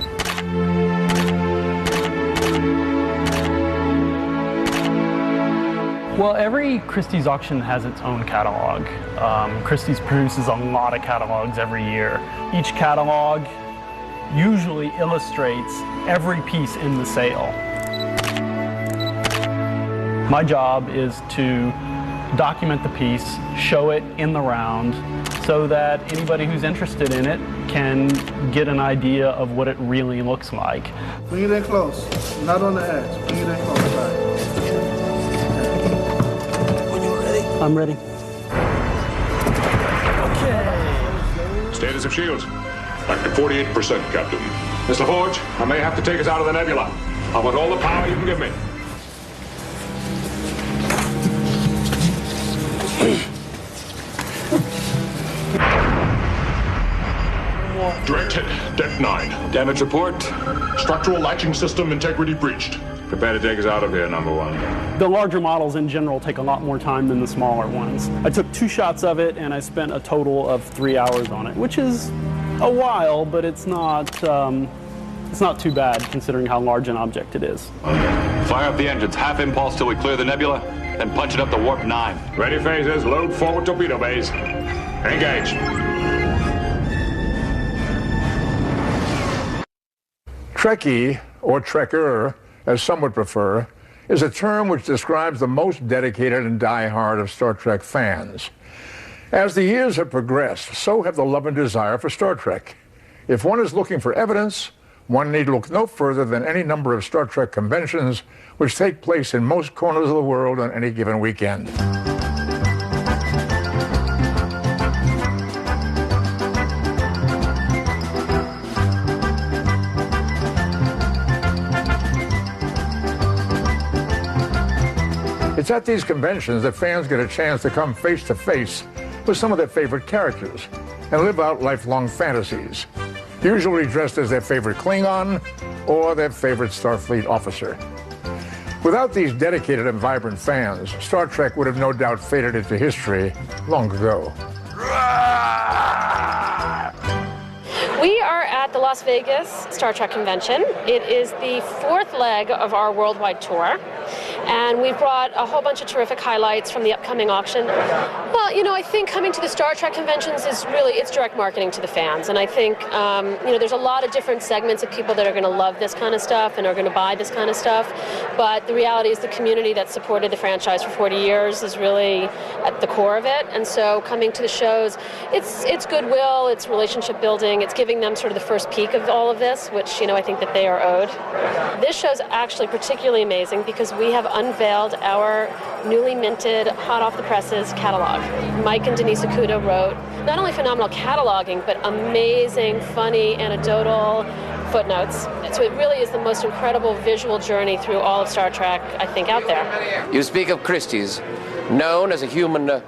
Speaker 5: Well, every Christie's auction has its own catalog. Christie's produces a lot of catalogs every year. Each catalog usually illustrates every piece in the sale. My job is to document the piece, show it in the round, so that anybody who's interested in it can get an idea of what it really looks like.
Speaker 6: Bring it in close, not on the edge. Bring it in close.
Speaker 5: When you're ready. I'm ready.
Speaker 16: Okay. Status of shields. Back at 48%, Captain. Miss LaForge, I may have to take us out of the nebula. I want all the power you can give me. Direct hit, Deck 9. Damage report. Structural latching system integrity breached. Prepare to take us out of here, number one.
Speaker 5: The larger models in general take a lot more time than the smaller ones. I took 2 shots of it, and I spent a total of 3 hours on it, which is a while, but it's not too bad considering how large an object it is.
Speaker 12: Fire up the engines, half impulse till we clear the nebula, then punch it up to warp 9.
Speaker 16: Ready phasers, load forward torpedo bays. Engage.
Speaker 13: Trekkie, or Trekker, as some would prefer, is a term which describes the most dedicated and die-hard of Star Trek fans. As the years have progressed, so have the love and desire for Star Trek. If one is looking for evidence, one need look no further than any number of Star Trek conventions which take place in most corners of the world on any given weekend. It's at these conventions that fans get a chance to come face to face with some of their favorite characters and live out lifelong fantasies, usually dressed as their favorite Klingon or their favorite Starfleet officer. Without these dedicated and vibrant fans, Star Trek would have no doubt faded into history long ago.
Speaker 20: We are at the Las Vegas Star Trek Convention. It is the 4th leg of our worldwide tour. And we've brought a whole bunch of terrific highlights from the upcoming auction. Well, you know, I think coming to the Star Trek conventions is really, it's direct marketing to the fans. And I think, you know, there's a lot of different segments of people that are going to love this kind of stuff and are going to buy this kind of stuff. But the reality is the community that supported the franchise for 40 years is really at the core of it. And so coming to the shows, it's goodwill, it's relationship building, it's giving them sort of the first peek of all of this, which, you know, I think that they are owed. This show's actually particularly amazing because we have unveiled our newly minted, hot off the presses catalog. Mike and Denise Okuda wrote not only phenomenal cataloging, but amazing, funny, anecdotal footnotes. So it really is the most incredible visual journey through all of Star Trek, I think, out there.
Speaker 21: You speak of Christie's, known as a human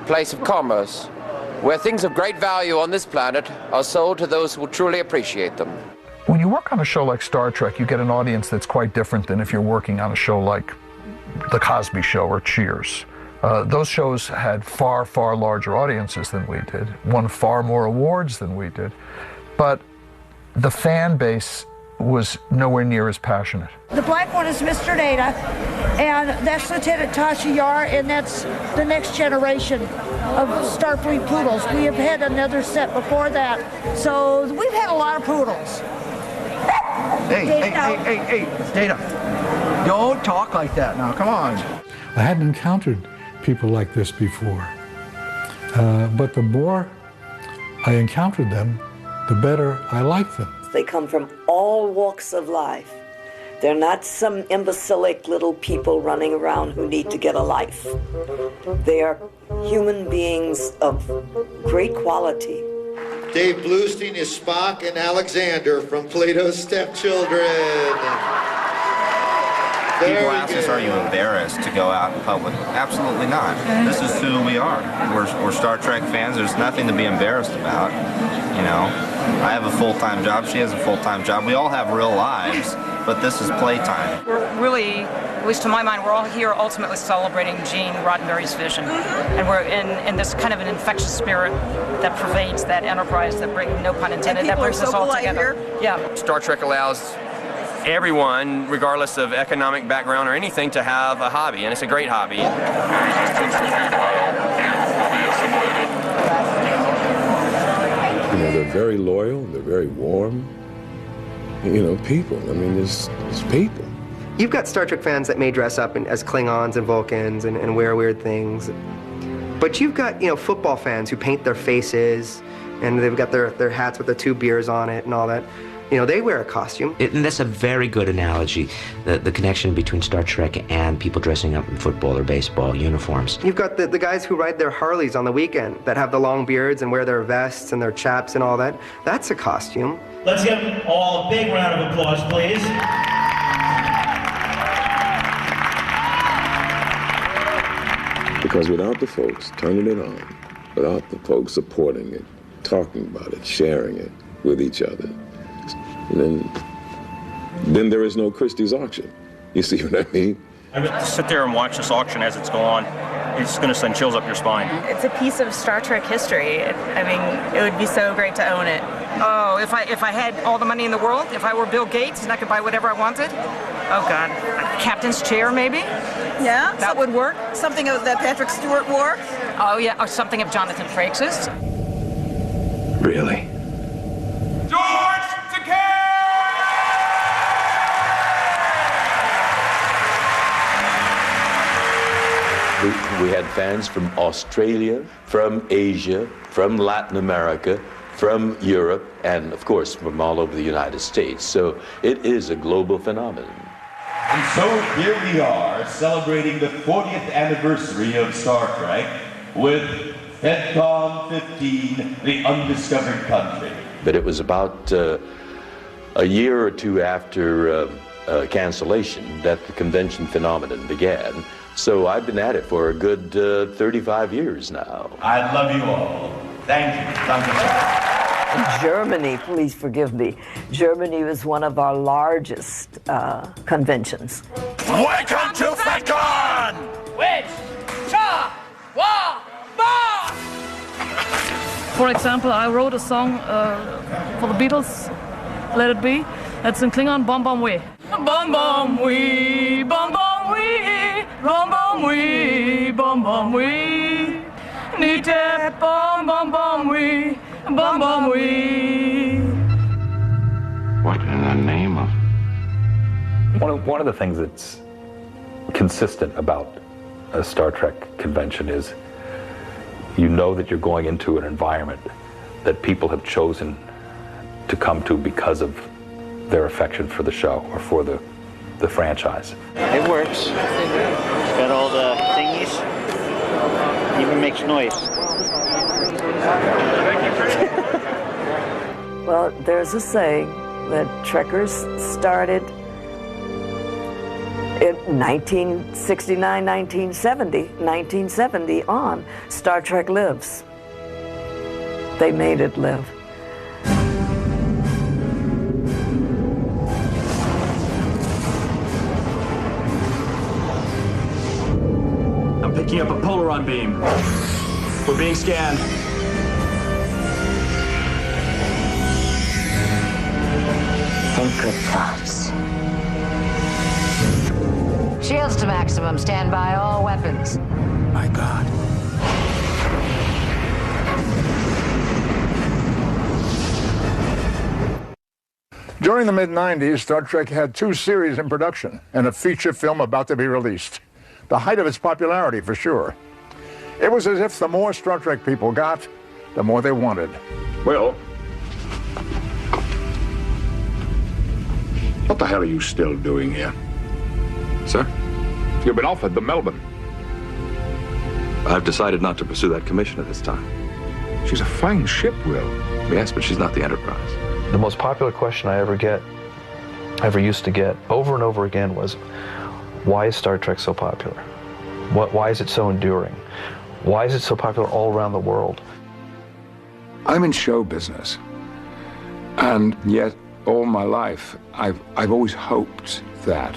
Speaker 21: place of commerce, where things of great value on this planet are sold to those who will truly appreciate them.
Speaker 15: When you work on a show like Star Trek, you get an audience that's quite different than if you're working on a show like The Cosby Show or Cheers. Those shows had far, far larger audiences than we did, won far more awards than we did. But the fan base was nowhere near as passionate.
Speaker 2: The black one is Mr. Data, and that's Lieutenant Tasha Yar, and that's the next generation of Starfleet poodles. We have had another set before that, so we've had a lot of poodles.
Speaker 7: Hey, Data, don't talk like that now, come on.
Speaker 10: I hadn't encountered people like this before, but the more I encountered them, the better I liked them.
Speaker 1: They come from all walks of life. They're not some imbecilic little people running around who need to get a life. They are human beings of great quality.
Speaker 18: Dave Bluestein is Spock and Alexander from Plato's Stepchildren.
Speaker 22: People ask us, are you embarrassed to go out in public? Absolutely not. This is who we are. We're Star Trek fans. There's nothing to be embarrassed about. You know, I have a full-time job. She has a full-time job. We all have real lives, but this is playtime.
Speaker 24: We're really, at least to my mind, we're all here ultimately celebrating Gene Roddenberry's vision. And we're in this kind of an infectious spirit that pervades that enterprise, that brings, no pun intended, that brings us all together. Yeah.
Speaker 27: Star Trek allows everyone, regardless of economic background or anything, to have a hobby, and it's a great hobby.
Speaker 9: You know, they're very loyal, they're very warm, you know, people. I mean, it's people.
Speaker 28: You've got Star Trek fans that may dress up as Klingons and Vulcans and wear weird things. But you've got, you know, football fans who paint their faces, and they've got their hats with the 2 beers on it and all that. You know, they wear a costume.
Speaker 11: And that's a very good analogy, the connection between Star Trek and people dressing up in football or baseball uniforms.
Speaker 28: You've got the guys who ride their Harleys on the weekend that have the long beards and wear their vests and their chaps and all that. That's a costume.
Speaker 29: Let's give them all a big round of applause, please.
Speaker 9: Because without the folks turning it on, without the folks supporting it, talking about it, sharing it with each other, then there is no Christie's auction. You see what I mean?
Speaker 29: To sit there and watch this auction as it's going on, it's going to send chills up your spine.
Speaker 30: It's a piece of Star Trek history. I mean, it would be so great to own it.
Speaker 24: Oh, if I had all the money in the world, if I were Bill Gates and I could buy whatever I wanted, oh God, captain's chair maybe?
Speaker 30: Yeah,
Speaker 24: that would work.
Speaker 30: Something that Patrick Stewart wore.
Speaker 24: Oh yeah, or something of Jonathan Frakes'.
Speaker 9: Really?
Speaker 29: George Takei!
Speaker 14: We had fans from Australia, from Asia, from Latin America, from Europe, and of course from all over the United States. So it is a global phenomenon.
Speaker 31: And so here we are celebrating the 40th anniversary of Star Trek with FedCon 15, the undiscovered country.
Speaker 14: But it was about a year or two after cancellation that the convention phenomenon began. So I've been at it for a good 35 years now.
Speaker 31: I love you all. Thank you.
Speaker 1: Germany, please forgive me, Germany was one of our largest conventions.
Speaker 31: Welcome to FedCon!
Speaker 30: Which? Cha! Wa! Ba!
Speaker 32: For example, I wrote a song for the Beatles, Let It Be. That's in Klingon, Bom Bom Wee. Bom Bom Wee, Bom Bom Wee, Bom Bom Wee, Bom Bom Wee. Nite Bom Bom Bom Wee, Bom Bom Wee.
Speaker 19: What in the name of...
Speaker 12: One of the things that's consistent about a Star Trek convention is you know that you're going into an environment that people have chosen to come to because of their affection for the show or for the franchise.
Speaker 33: It works. It's got all the thingies. Even makes noise.
Speaker 1: Well, there's a saying that Trekkers started in 1969, 1970 on. Star Trek lives. They made it live.
Speaker 29: I'm picking up a Polaron beam. We're being scanned.
Speaker 3: Think good thoughts. Shields to maximum. Stand by all weapons.
Speaker 4: My God.
Speaker 5: During the mid-90s, Star Trek had 2 series in production and a feature film about to be released. The height of its popularity, for sure. It was as if the more Star Trek people got, the more they wanted.
Speaker 6: Well, what the hell are you still doing here?
Speaker 12: Sir?
Speaker 6: You've been offered the Melbourne.
Speaker 12: I've decided not to pursue that commission at this time.
Speaker 6: She's a fine ship, Will.
Speaker 12: Yes, but she's not the Enterprise.
Speaker 8: The most popular question I ever used to get over and over again was, why is Star Trek so popular? Why is it so enduring? Why is it so popular all around the world?
Speaker 6: I'm in show business. And yet, all my life, I've always hoped that,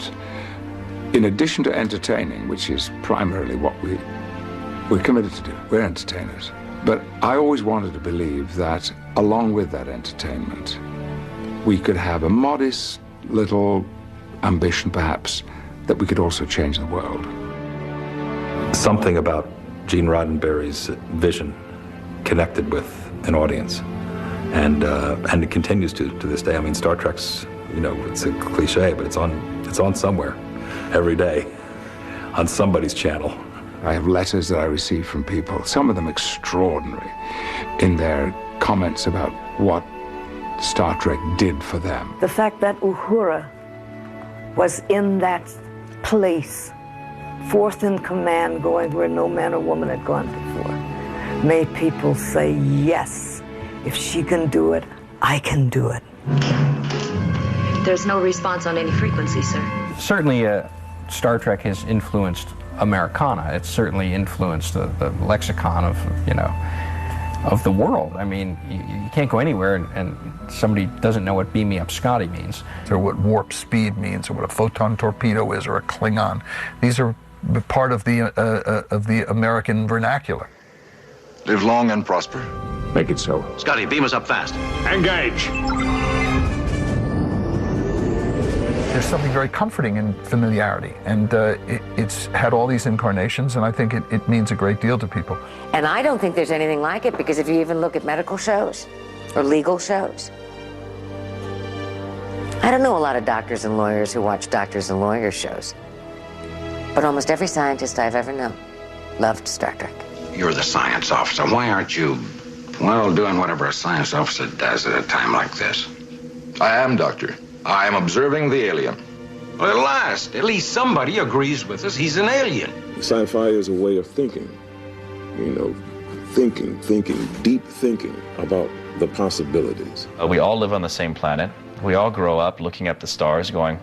Speaker 6: in addition to entertaining, which is primarily what we're committed to do, we're entertainers. But I always wanted to believe that, along with that entertainment, we could have a modest little ambition, perhaps, that we could also change the world.
Speaker 12: Something about Gene Roddenberry's vision connected with an audience, and it continues to this day. I mean, Star Trek's, you know, it's a cliche, but it's on somewhere every day on somebody's channel.
Speaker 6: I have letters that I receive from people, some of them extraordinary, in their comments about what Star Trek did for them.
Speaker 1: The fact that Uhura was in that place, fourth in command, going where no man or woman had gone before, made people say, yes, if she can do it, I can do it.
Speaker 3: There's no response on any frequency, sir.
Speaker 13: Certainly, Star Trek has influenced Americana. It's certainly influenced the lexicon of, you know, of the world. I mean, you can't go anywhere and somebody doesn't know what beam me up Scotty means.
Speaker 15: Or what warp speed means, or what a photon torpedo is, or a Klingon. These are part of the American vernacular.
Speaker 6: Live long and prosper.
Speaker 19: Make it so. Scotty, beam us up fast.
Speaker 6: Engage!
Speaker 15: There's something very comforting in familiarity, and it's had all these incarnations, and I think it means a great deal to people.
Speaker 3: And I don't think there's anything like it, because if you even look at medical shows or legal shows, I don't know a lot of doctors and lawyers who watch doctors and lawyers shows, but almost every scientist I've ever known loved Star Trek.
Speaker 19: You're the science officer. Why aren't you, well, doing whatever a science officer does at a time like this?
Speaker 6: I am, Doctor. I am observing the alien.
Speaker 19: Well, at least somebody agrees with us he's an alien.
Speaker 9: Sci-fi is a way of thinking, you know, thinking, deep thinking about the possibilities.
Speaker 16: We all live on the same planet. We all grow up looking at the stars going,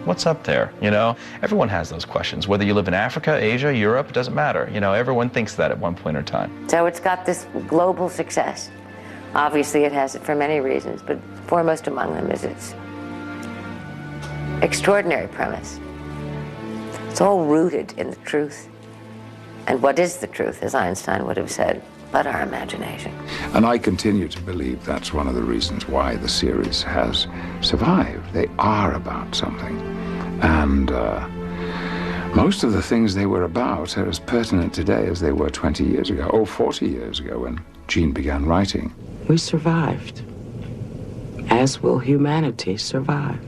Speaker 16: what's up there? You know, everyone has those questions. Whether you live in Africa, Asia, Europe, it doesn't matter. You know, everyone thinks that at one point in time.
Speaker 3: So it's got this global success. Obviously, it has it for many reasons, but foremost among them is its extraordinary premise. It's all rooted in the truth. And what is the truth, as Einstein would have said, but our imagination.
Speaker 6: And I continue to believe that's one of the reasons why the series has survived. They are about something. And most of the things they were about are as pertinent today as they were 20 years ago, or 40 years ago when Gene began writing.
Speaker 17: We survived, as will humanity survive.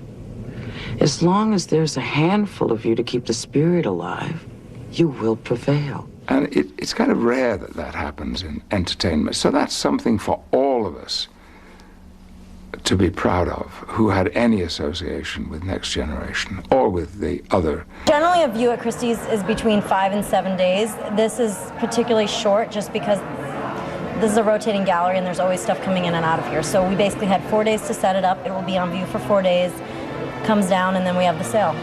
Speaker 17: As long as there's a handful of you to keep the spirit alive, you will prevail.
Speaker 6: And it's kind of rare that that happens in entertainment. So that's something for all of us to be proud of, who had any association with Next Generation or with the other.
Speaker 20: Generally, a view at Christie's is between 5 and 7 days. This is particularly short just because this is a rotating gallery and there's always stuff coming in and out of here. So we basically had 4 days to set it up. It will be on view for 4 days, comes down, and then we have the sale.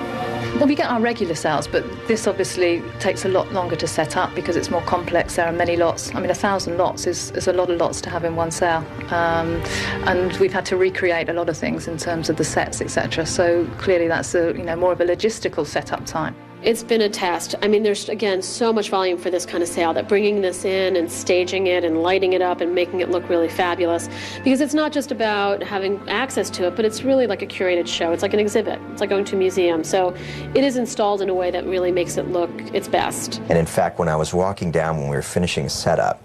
Speaker 32: Well, we get our regular sales, but this obviously takes a lot longer to set up because it's more complex. There are many lots. I mean, 1,000 lots is a lot of lots to have in one sale. And we've had to recreate a lot of things in terms of the sets, etc. So clearly that's more of a logistical setup time.
Speaker 2: It's been a test. I mean, there's, again, so much volume for this kind of sale that bringing this in and staging it and lighting it up and making it look really fabulous, because it's not just about having access to it, but it's really like a curated show. It's like an exhibit. It's like going to a museum. So it is installed in a way that really makes it look its best.
Speaker 4: And in fact, when I was walking down when we were finishing a setup,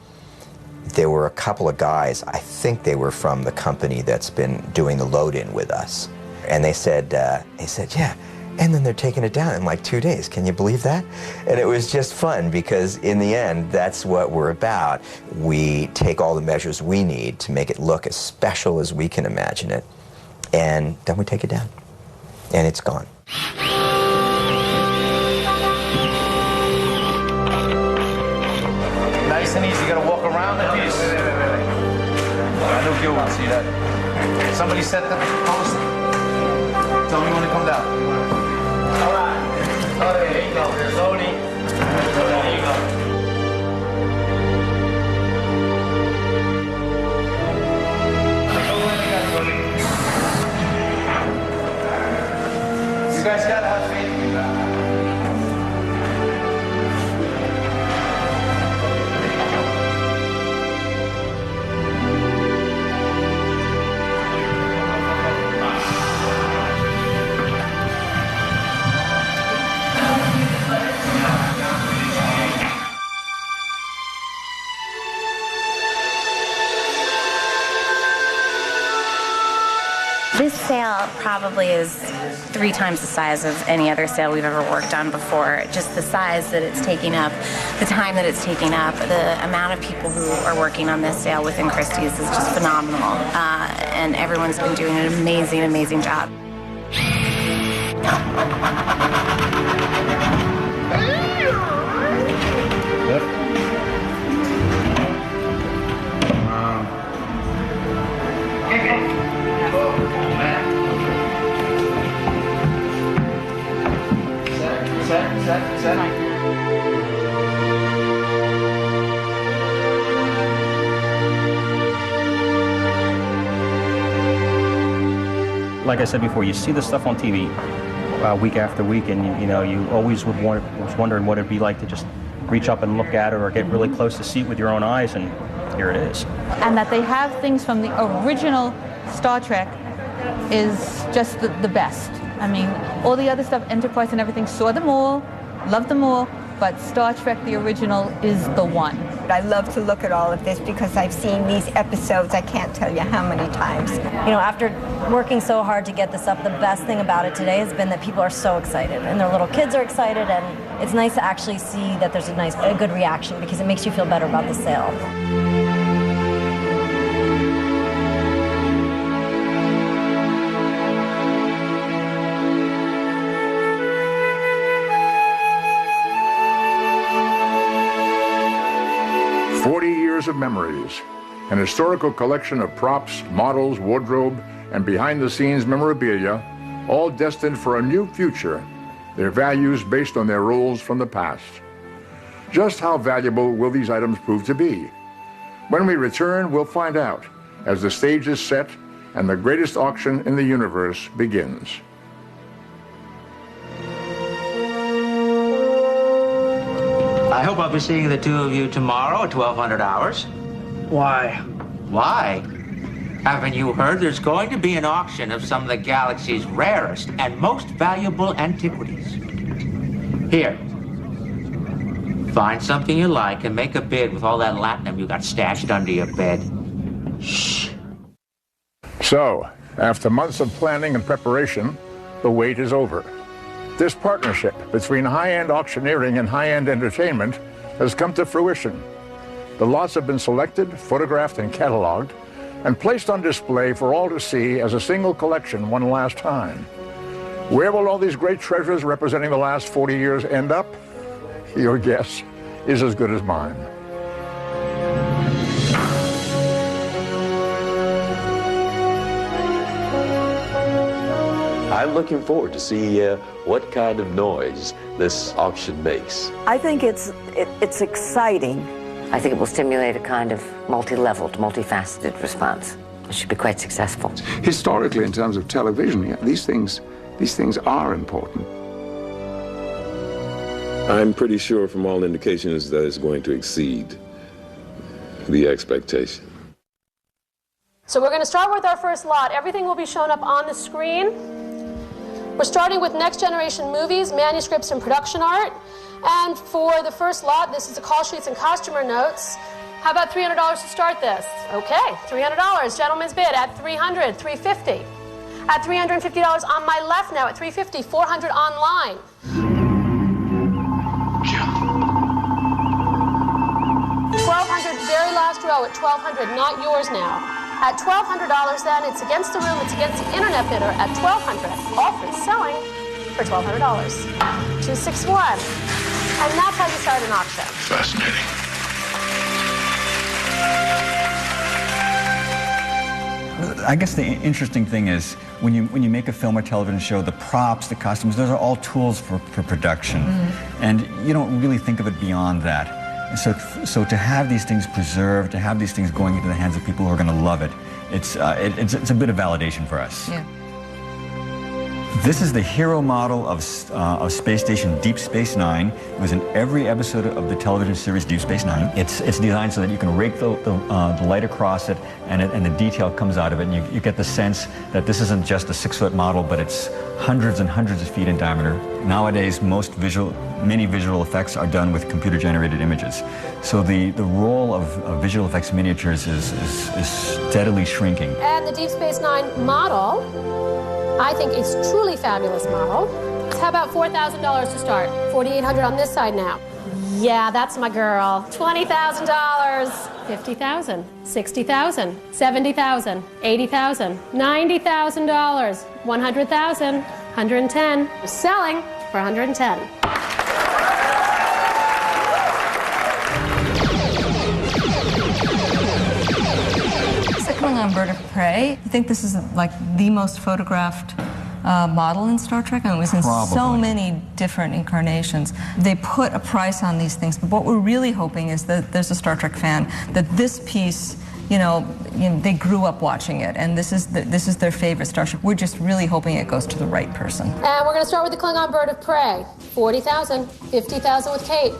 Speaker 4: there were a couple of guys, I think they were from the company that's been doing the load-in with us. And they said, yeah, and then they're taking it down in like 2 days. Can you believe that? And it was just fun because in the end, that's what we're about. We take all the measures we need to make it look as special as we can imagine it, and then we take it down, and it's gone.
Speaker 7: Nice and easy. You gotta walk around the piece. I know Gil wants to see that. Somebody set the post. Tell me when to come down. All right. Oh, there you go. Slowly. There you go. You guys gotta have faith in me, man.
Speaker 30: This sale probably is 3 times the size of any other sale we've ever worked on before. Just the size that it's taking up, the time that it's taking up, the amount of people who are working on this sale within Christie's is just phenomenal. And everyone's been doing an amazing, amazing job.
Speaker 10: Like I said before, you see this stuff on TV week after week, and you always was wondering what it'd be like to just reach up and look at it or get really close to see it with your own eyes, and here it is.
Speaker 11: And that they have things from the original Star Trek is just the best. I mean, all the other stuff, Enterprise and everything, saw them all, loved them all, but Star Trek, the original, is the one.
Speaker 18: I love to look at all of this because I've seen these episodes, I can't tell you how many times.
Speaker 20: You know, after working so hard to get this up, the best thing about it today has been that people are so excited, and their little kids are excited, and it's nice to actually see that there's a good reaction because it makes you feel better about the sale.
Speaker 5: Of memories, an historical collection of props, models, wardrobe, and behind-the-scenes memorabilia, all destined for a new future, their values based on their roles from the past. Just how valuable will these items prove to be? When we return, we'll find out as the stage is set and the greatest auction in the universe begins.
Speaker 21: I hope I'll be seeing the two of you tomorrow at 1200 hours.
Speaker 7: Why?
Speaker 21: Why? Haven't you heard there's going to be an auction of some of the galaxy's rarest and most valuable antiquities? Here. Find something you like and make a bid with all that latinum you got stashed under your bed. Shh.
Speaker 5: So, after months of planning and preparation, the wait is over. This partnership between high-end auctioneering and high-end entertainment has come to fruition. The lots have been selected, photographed, and cataloged, and placed on display for all to see as a single collection one last time. Where will all these great treasures representing the last 40 years end up? Your guess is as good as mine.
Speaker 14: I'm looking forward to see what kind of noise this auction makes.
Speaker 1: I think it's exciting.
Speaker 3: I think it will stimulate a kind of multi-leveled, multifaceted response. It should be quite successful.
Speaker 6: Historically, in terms of television, yeah, these things are important.
Speaker 9: I'm pretty sure from all indications that it's going to exceed the expectation.
Speaker 2: So we're going to start with our first lot. Everything will be shown up on the screen. We're starting with Next Generation Movies, manuscripts and production art. And for the first lot, this is the call sheets and costumer notes. How about $300 to start this? Okay, $300. Gentleman's bid at $300, $350. At $350 on my left now, at $350, $400 online. $1,200, very last row at $1,200, not yours now. At $1,200 then, it's against the room, it's against the internet bidder at $1,200. Offer selling for $1,200. 261. And that's how you start an auction.
Speaker 9: Fascinating.
Speaker 8: I guess the interesting thing is when you make a film or television show, the props, the costumes, those are all tools for production. And you don't really think of it beyond that. So to have these things preserved, to have these things going into the hands of people who are going to love it, it's a bit of validation for us.
Speaker 11: Yeah.
Speaker 8: This is the hero model of Space Station Deep Space Nine. It was in every episode of the television series Deep Space Nine. It's designed so that you can rake the light across it, and the detail comes out of it, and you get the sense that this isn't just a 6-foot model, but it's hundreds and hundreds of feet in diameter. Nowadays, many visual effects are done with computer-generated images. So the role of visual effects miniatures is steadily shrinking.
Speaker 2: And the Deep Space Nine model, I think, is truly fabulous model. How about $4,000 to start? $4,800 on this side now. Yeah, that's my girl. $20,000, $50,000, $60,000, $70,000, $80,000, $90,000, $100,000, $110,000. Selling for $110,000.
Speaker 11: On Bird of Prey. I think this is like the most photographed model in Star Trek, and it was in so many different incarnations. They put a price on these things, but what we're really hoping is that there's a Star Trek fan, that this piece, they grew up watching it, and this is their favorite Star Trek. We're just really hoping it goes to the right person.
Speaker 2: And we're going to start with the Klingon Bird of Prey. $40,000, $50,000 with Kate,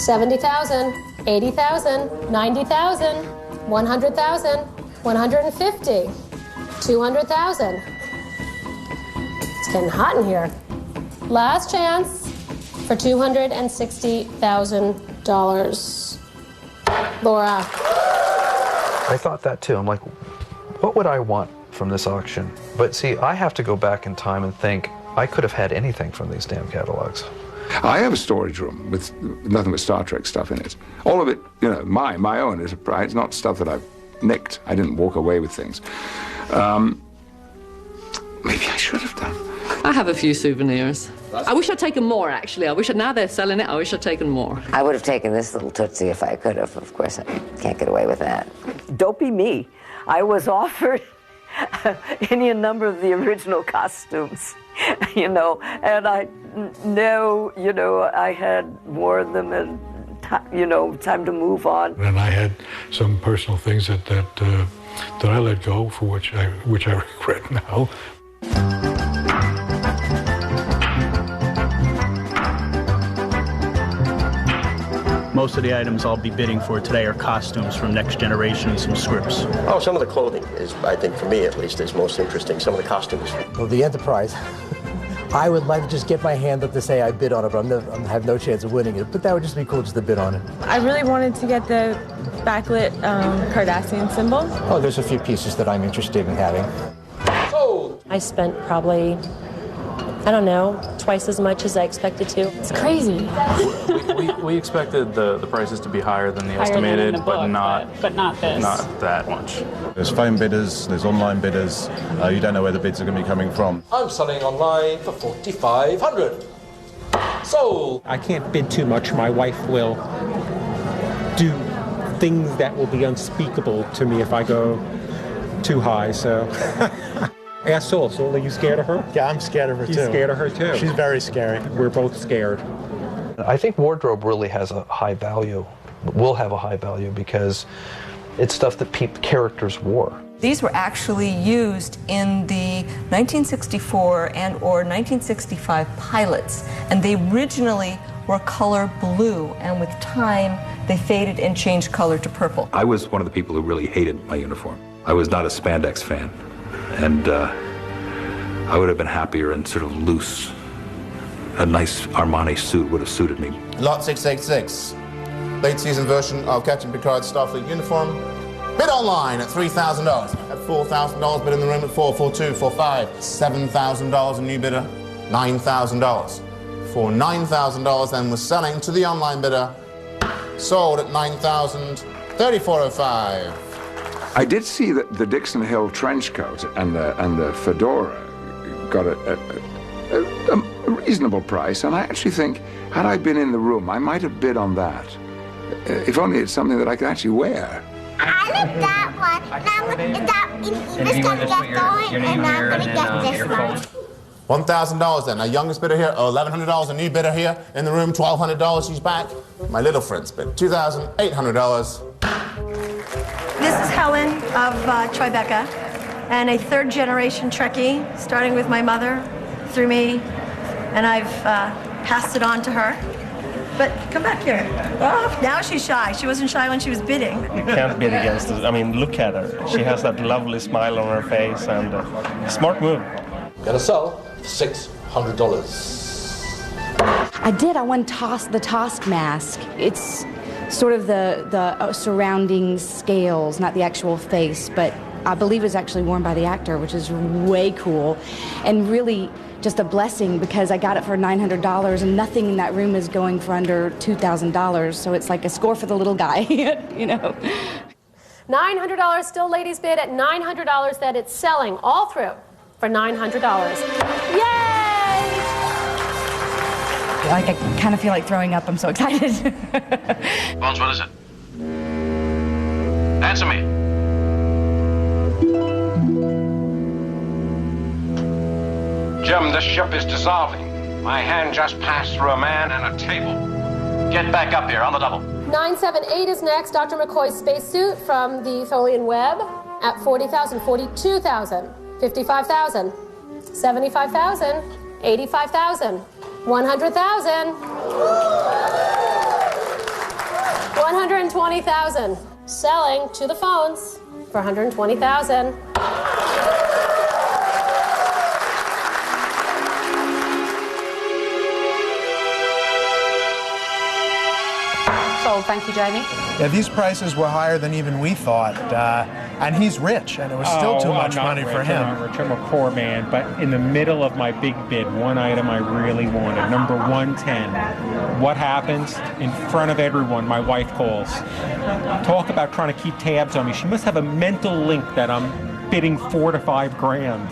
Speaker 2: $70,000, $80,000, $90,000. $100,000, $150,000, $200,000. It's getting hot in here. Last chance for $260,000. Laura.
Speaker 12: I thought that too. I'm like, what would I want from this auction? But see, I have to go back in time and think I could have had anything from these damn catalogs.
Speaker 6: I have a storage room with nothing but Star Trek stuff in it. All of it, my own. It's not stuff that I've nicked. I didn't walk away with things. Maybe I should have done.
Speaker 13: I have a few souvenirs. I wish I'd taken more, actually. Now they're selling it, I wish I'd taken more.
Speaker 3: I would have taken this little Tootsie if I could have. Of course, I can't get away with that.
Speaker 1: Don't be me. I was offered any number of the original costumes, and I know, I had worn them and, time to move on.
Speaker 22: And I had some personal things that I let go, for which I regret now.
Speaker 10: Most of the items I'll be bidding for today are costumes from Next Generation and some scripts.
Speaker 23: Oh, some of the clothing is, I think, for me at least, is most interesting. Some of the costumes.
Speaker 24: Well, the Enterprise. I would like to just get my hand up to say I bid on it, but I have no chance of winning it. But that would just be cool, just to bid on it.
Speaker 25: I really wanted to get the backlit Cardassian symbol.
Speaker 24: Oh, there's a few pieces that I'm interested in having.
Speaker 26: Sold! I spent probably, I don't know, twice as much as I expected to. It's crazy.
Speaker 27: we expected the prices to be higher than the estimated, but not this. Not that much.
Speaker 28: There's phone bidders, there's online bidders. You don't know where the bids are going to be coming from.
Speaker 29: I'm selling online for $4,500. Sold!
Speaker 31: I can't bid too much. My wife will do things that will be unspeakable to me if I go too high, so... Yeah, Soul, are you scared of her?
Speaker 24: Yeah, I'm scared of her too.
Speaker 31: You're scared of her too?
Speaker 24: She's very scary.
Speaker 31: We're both scared.
Speaker 12: I think wardrobe really has a high value, will have a high value, because it's stuff that characters wore.
Speaker 4: These were actually used in the 1964 and or 1965 pilots, and they originally were color blue, and with time they faded and changed color to purple.
Speaker 5: I was one of the people who really hated my uniform. I was not a spandex fan, and I would have been happier in sort of loose. A nice Armani suit would have suited me.
Speaker 7: Lot 686, late season version of Captain Picard's Starfleet uniform. Bid online at $3,000. At $4,000, bid in the room at $442, $45, $7,000, a new bidder, $9,000. For $9,000, then was selling to the online bidder, sold at $9,000, $34.05.
Speaker 6: I did see that the Dixon Hill trench coat and the fedora got a reasonable price, and I actually think, had I been in the room, I might have bid on that. If only it's something that I could actually wear.
Speaker 15: I like that one. And I'm going to get going, and I'm going to get this one.
Speaker 7: $1,000 then. Our youngest bidder here, $1,100. A new bidder here in the room, $1,200. She's back. My little friend's bid, $2,800.
Speaker 16: This is Helen of Tribeca, and a third-generation Trekkie, starting with my mother, through me, and I've passed it on to her. But come back here. Oh, now she's shy. She wasn't shy when she was bidding.
Speaker 10: You can't bid against it. I mean, look at her. She has that lovely smile on her face, and smart move.
Speaker 29: Gonna sell for $600.
Speaker 17: I did. I won the Taskmask. It's sort of the surrounding scales, not the actual face, but I believe it was actually worn by the actor, which is way cool, and really just a blessing because I got it for $900 and nothing in that room is going for under $2,000, so it's like a score for the little guy, you know.
Speaker 2: $900, still ladies bid at $900 that it's selling all through for $900. Yay!
Speaker 17: Like I kind of feel like throwing up, I'm so excited.
Speaker 18: Bones, what is it? Answer me.
Speaker 19: Jim, this ship is dissolving. My hand just passed through a man and a table.
Speaker 18: Get back up here on the double.
Speaker 2: 978 is next. Dr. McCoy's spacesuit from the Tholian Web at $40,000, $42,000, $55,000, $75,000, $85,000, $100,000, $120,000. Selling to the phones for $120,000.
Speaker 20: Thank you, Jamie.
Speaker 21: Yeah, these prices were higher than even we thought, and he's rich, and it was still too much money for him.
Speaker 31: I'm not rich, I'm a poor man, but in the middle of my big bid, one item I really wanted, number 110. What happens? In front of everyone, my wife calls. Talk about trying to keep tabs on me. She must have a mental link that I'm bidding $4 to $5 grand.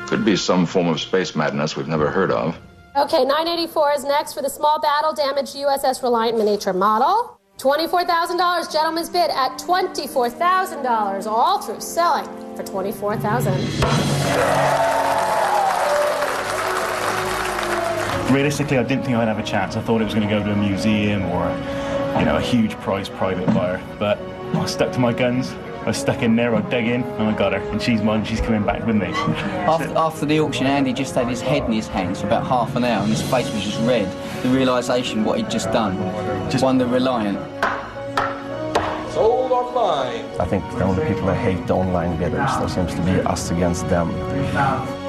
Speaker 18: Could be some form of space madness we've never heard of.
Speaker 2: Okay, 984 is next for the small battle-damaged USS Reliant miniature model. $24,000. Gentleman's bid at $24,000. All through selling for $24,000.
Speaker 10: Realistically, I didn't think I'd have a chance. I thought it was going to go to a museum or, you know, a huge prize private buyer. But I stuck to my guns. I stuck in there, I dug in, and I got her. And she's mine, she's coming back with me.
Speaker 30: After the auction, Andy just had his head in his hands for about half an hour, and his face was just red. The realisation what he'd just done. Just won the Reliant.
Speaker 29: Sold online.
Speaker 10: I think the only people that hate the online bidders, there seems to be us against them.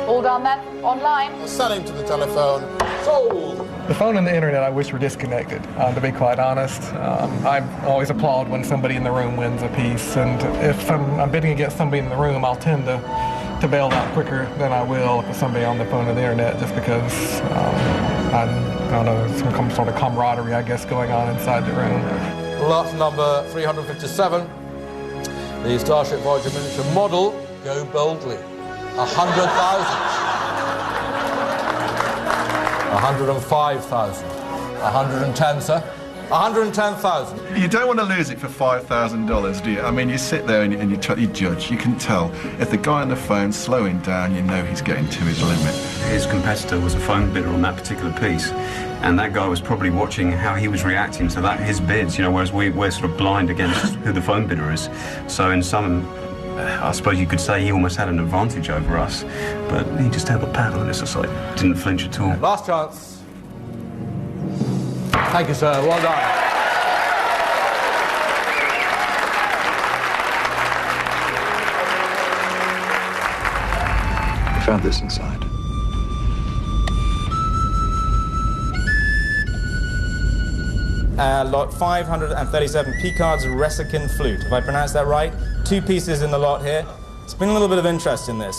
Speaker 16: All done then, online.
Speaker 7: Selling to the telephone. Sold.
Speaker 32: The phone and the internet I wish were disconnected, to be quite honest. I always applaud when somebody in the room wins a piece, and if I'm bidding against somebody in the room, I'll tend to bail out quicker than I will with somebody on the phone or the internet, just because I don't know, some sort of camaraderie, I guess, going on inside the room.
Speaker 29: Lot number 357. The Starship Voyager miniature model. Go boldly. 100,000. 105,000. 110, sir. 110,000.
Speaker 28: You don't want to lose it for $5,000, do you? I mean, you sit there and you judge. You can tell. If the guy on the phone's slowing down, you know he's getting to his limit.
Speaker 33: His competitor was a phone bidder on that particular piece, and that guy was probably watching how he was reacting to his bids, you know, whereas we're sort of blind against who the phone bidder is. So in some I suppose you could say he almost had an advantage over us, but he just held the paddle and it's just like, didn't flinch at all.
Speaker 29: Last chance. Thank you, sir. Well done.
Speaker 6: I found this inside.
Speaker 1: Lot 537, Picard's Resican flute. Have I pronounced that right? 2 pieces in the lot here. It's been a little bit of interest in this.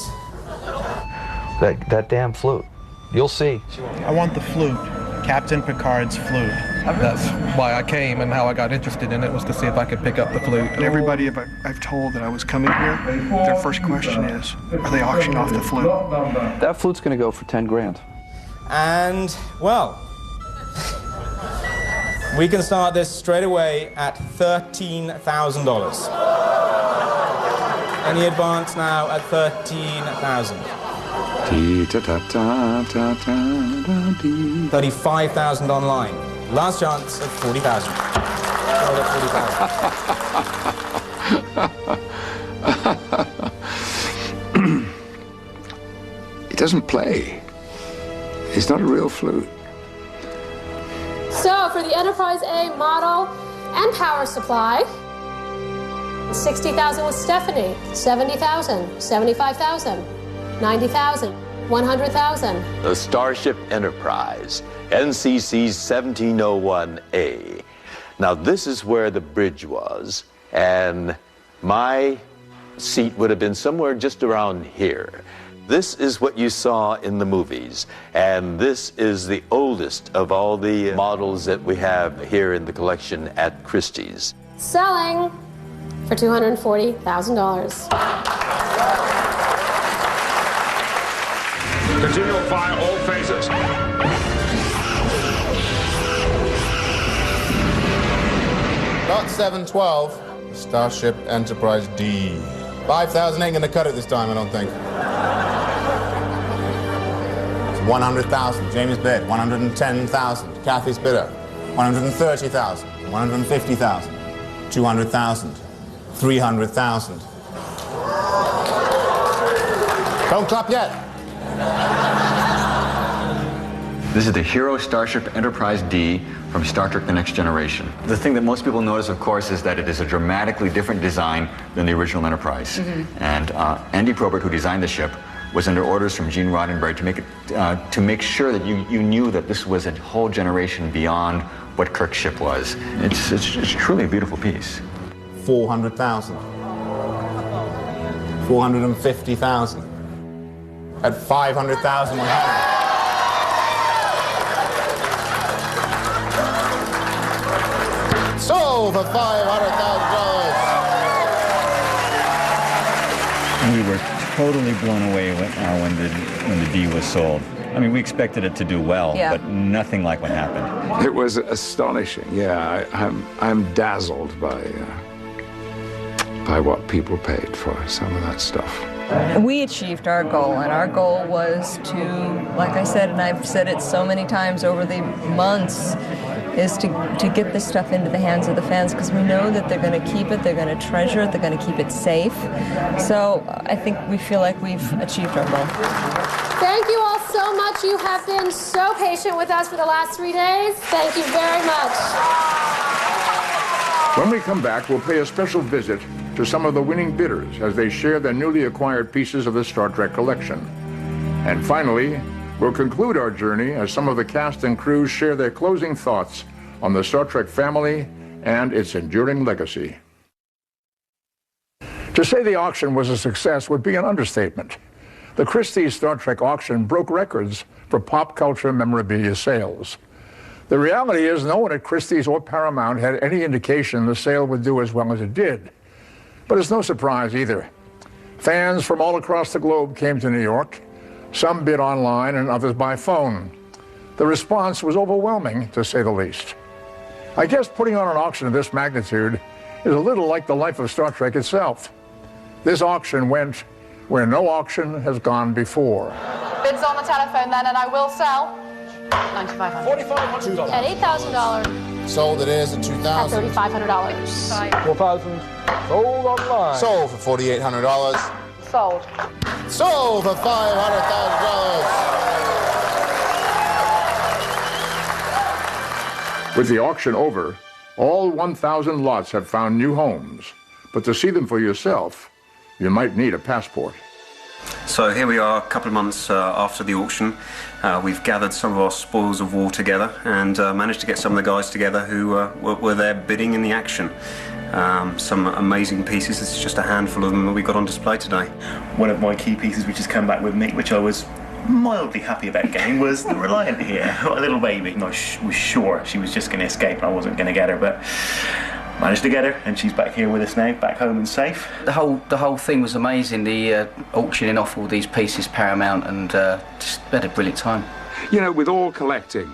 Speaker 12: That damn flute. You'll see.
Speaker 32: I want the flute. Captain Picard's flute. That's why I came, and how I got interested in it was to see if I could pick up the flute.
Speaker 3: And everybody I've told that I was coming here, their first question is, are they auctioning off the flute?
Speaker 12: That flute's going to go for 10 grand.
Speaker 1: And, well, we can start this straight away at $13,000. Any advance now at $13,000? 35,000 online. Last chance at 40,000. Sold at
Speaker 6: 40,000. It doesn't play. It's not a real flute.
Speaker 2: So for the Enterprise A model and power supply, 60,000 with Stephanie, 70,000, 75,000, 90,000, 100,000.
Speaker 8: The Starship Enterprise, NCC 1701A. Now this is where the bridge was, and my seat would have been somewhere just around here. This is what you saw in the movies, and this is the oldest of all the models that we have here in the collection at Christie's.
Speaker 2: Selling for $240,000.
Speaker 9: Continue to fire all phases.
Speaker 7: Lot 712, Starship Enterprise D. 5,000 ain't gonna cut it this time, I don't think. 100,000, Jamie's bid. 110,000, Kathy's bidder. 130,000, 150,000, 200,000, 300,000. Don't clap yet.
Speaker 18: This is the Hero Starship Enterprise D from Star Trek The Next Generation. The thing that most people notice, of course, is that it is a dramatically different design than the original Enterprise. And Andy Probert, who designed the ship, was under orders from Gene Roddenberry to make sure that you knew that this was a whole generation beyond what Kirk's ship was. It's truly a beautiful piece.
Speaker 7: 400,000. 450,000. At 500,000, we have it. Sold for $500,000.
Speaker 11: We were totally blown away when the D was sold. I mean, we expected it to do well, but nothing like what happened.
Speaker 6: It was astonishing. Yeah, I'm dazzled by what people paid for some of that stuff.
Speaker 4: We achieved our goal, and our goal was to, like I said, and I've said it so many times over the months, is to get this stuff into the hands of the fans, because we know that they're going to keep it, they're going to treasure it, they're going to keep it safe. So I think we feel like we've achieved our goal.
Speaker 2: Thank you all so much. You have been so patient with us for the last 3 days. Thank you very much.
Speaker 13: When we come back, we'll pay a special visit to some of the winning bidders as they share their newly acquired pieces of the Star Trek collection. And finally, we'll conclude our journey as some of the cast and crew share their closing thoughts on the Star Trek family and its enduring legacy. To say the auction was a success would be an understatement. The Christie Star Trek auction broke records for pop culture memorabilia sales. The reality is no one at Christie's or Paramount had any indication the sale would do as well as it did. But it's no surprise either. Fans from all across the globe came to New York. Some bid online and others by phone. The response was overwhelming, to say the least. I guess putting on an auction of this magnitude is a little like the life of Star Trek itself. This auction went where no auction has gone before.
Speaker 14: Bids on the telephone then, and I will sell $9,500.
Speaker 7: $4,500.
Speaker 14: At $8,000.
Speaker 7: Sold it is at $2,000.
Speaker 14: At $3,500.
Speaker 7: 4,000.
Speaker 29: Sold online.
Speaker 7: Sold for $4,800.
Speaker 14: Sold.
Speaker 7: Sold for $500,000.
Speaker 13: With the auction over, all 1,000 lots have found new homes. But to see them for yourself, you might need a passport.
Speaker 33: So here we are a couple of months after the auction. We've gathered some of our spoils of war together and managed to get some of the guys together who were there bidding in the action. Some amazing pieces. This is just a handful of them that we got on display today.
Speaker 5: One of my key pieces which has come back with me, which I was mildly happy about getting, was the Reliant here, a little baby. I was sure she was just going to escape and I wasn't going to get her, but managed to get her, and she's back here with us now, back home and safe.
Speaker 30: The whole thing was amazing, the auctioning off all these pieces, Paramount, and just had a brilliant time.
Speaker 6: You know, with all collecting,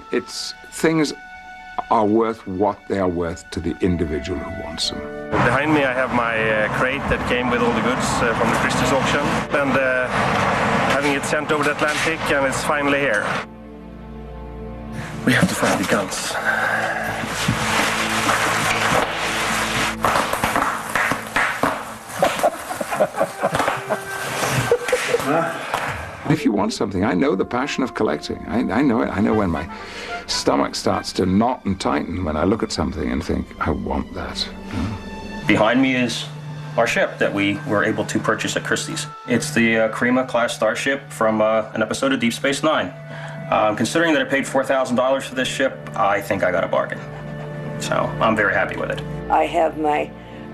Speaker 6: things are worth what they are worth to the individual who wants them.
Speaker 15: Behind me I have my crate that came with all the goods from the Christie's auction, and having it sent over the Atlantic, and it's finally here. We have to find the guns.
Speaker 6: If you want something, I know the passion of collecting. I know it. I know when my stomach starts to knot and tighten when I look at something and think, I want that.
Speaker 10: Behind me is our ship that we were able to purchase at Christie's. It's the Crema class starship from an episode of Deep Space Nine. Considering that I paid $4,000 for this ship, I think I got a bargain. So I'm very happy with it.
Speaker 17: I have my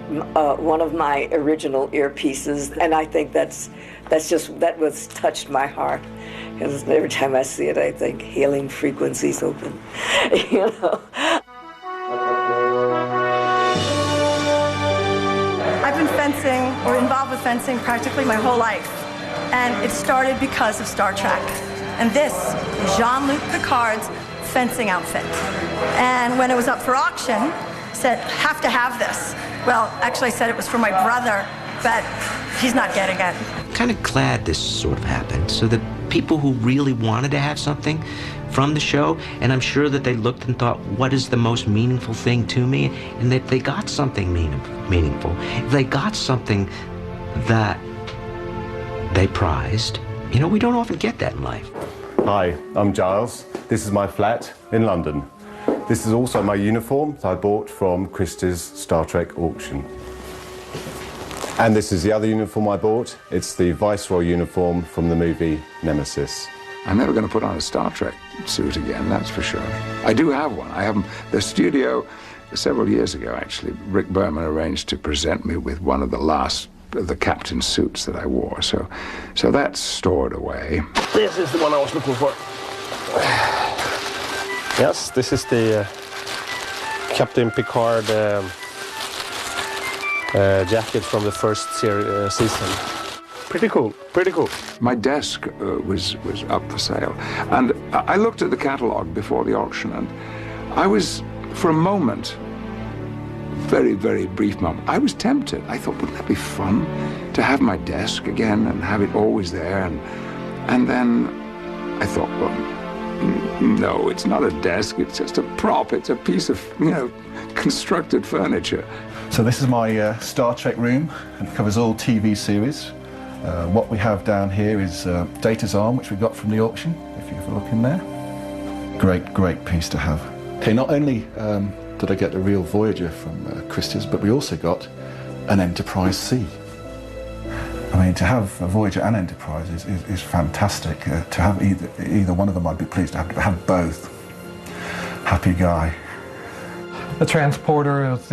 Speaker 17: one of my original earpieces, and I think that was touched my heart, because every time I see it I think healing frequencies open. You know,
Speaker 16: I've been fencing or involved with fencing practically my whole life, and it started because of Star Trek. And this is Jean-Luc Picard's fencing outfit. And when it was up for auction, I said, have to have this. Well, actually I said it was for my brother, but he's not getting it.
Speaker 19: Kind of glad this sort of happened, so that people who really wanted to have something from the show, and I'm sure that they looked and thought, what is the most meaningful thing to me? And that they got something meaningful. If they got something that they prized, you know, we don't often get that in life.
Speaker 20: Hi, I'm Giles. This is my flat in London. This is also my uniform that I bought from Christie's Star Trek auction. And this is the other uniform I bought. It's the Viceroy uniform from the movie Nemesis.
Speaker 6: I'm never going to put on a Star Trek suit again, that's for sure. I do have one. I have them. The studio, several years ago, actually, Rick Berman arranged to present me with one of the last of the captain's suits that I wore. So that's stored away.
Speaker 29: This is the one I was looking for. Yes, this is the Captain Picard jacket from the first season. Pretty cool, pretty cool.
Speaker 6: My desk was up for sale, and I looked at the catalogue before the auction, and I was, for a moment, very, very brief moment, I was tempted. I thought, wouldn't that be fun to have my desk again and have it always there? And then I thought, well, no, it's not a desk, it's just a prop, it's a piece of, constructed furniture.
Speaker 28: So this is my Star Trek room, and it covers all TV series. What we have down here is Data's arm, which we got from the auction, if you have a look in there. Great, great piece to have. Okay, not only did I get the real Voyager from Christie's, but we also got an Enterprise C. I mean, to have a Voyager and Enterprise is fantastic. To have either one of them, I'd be pleased to have both. Happy guy.
Speaker 32: The transporter is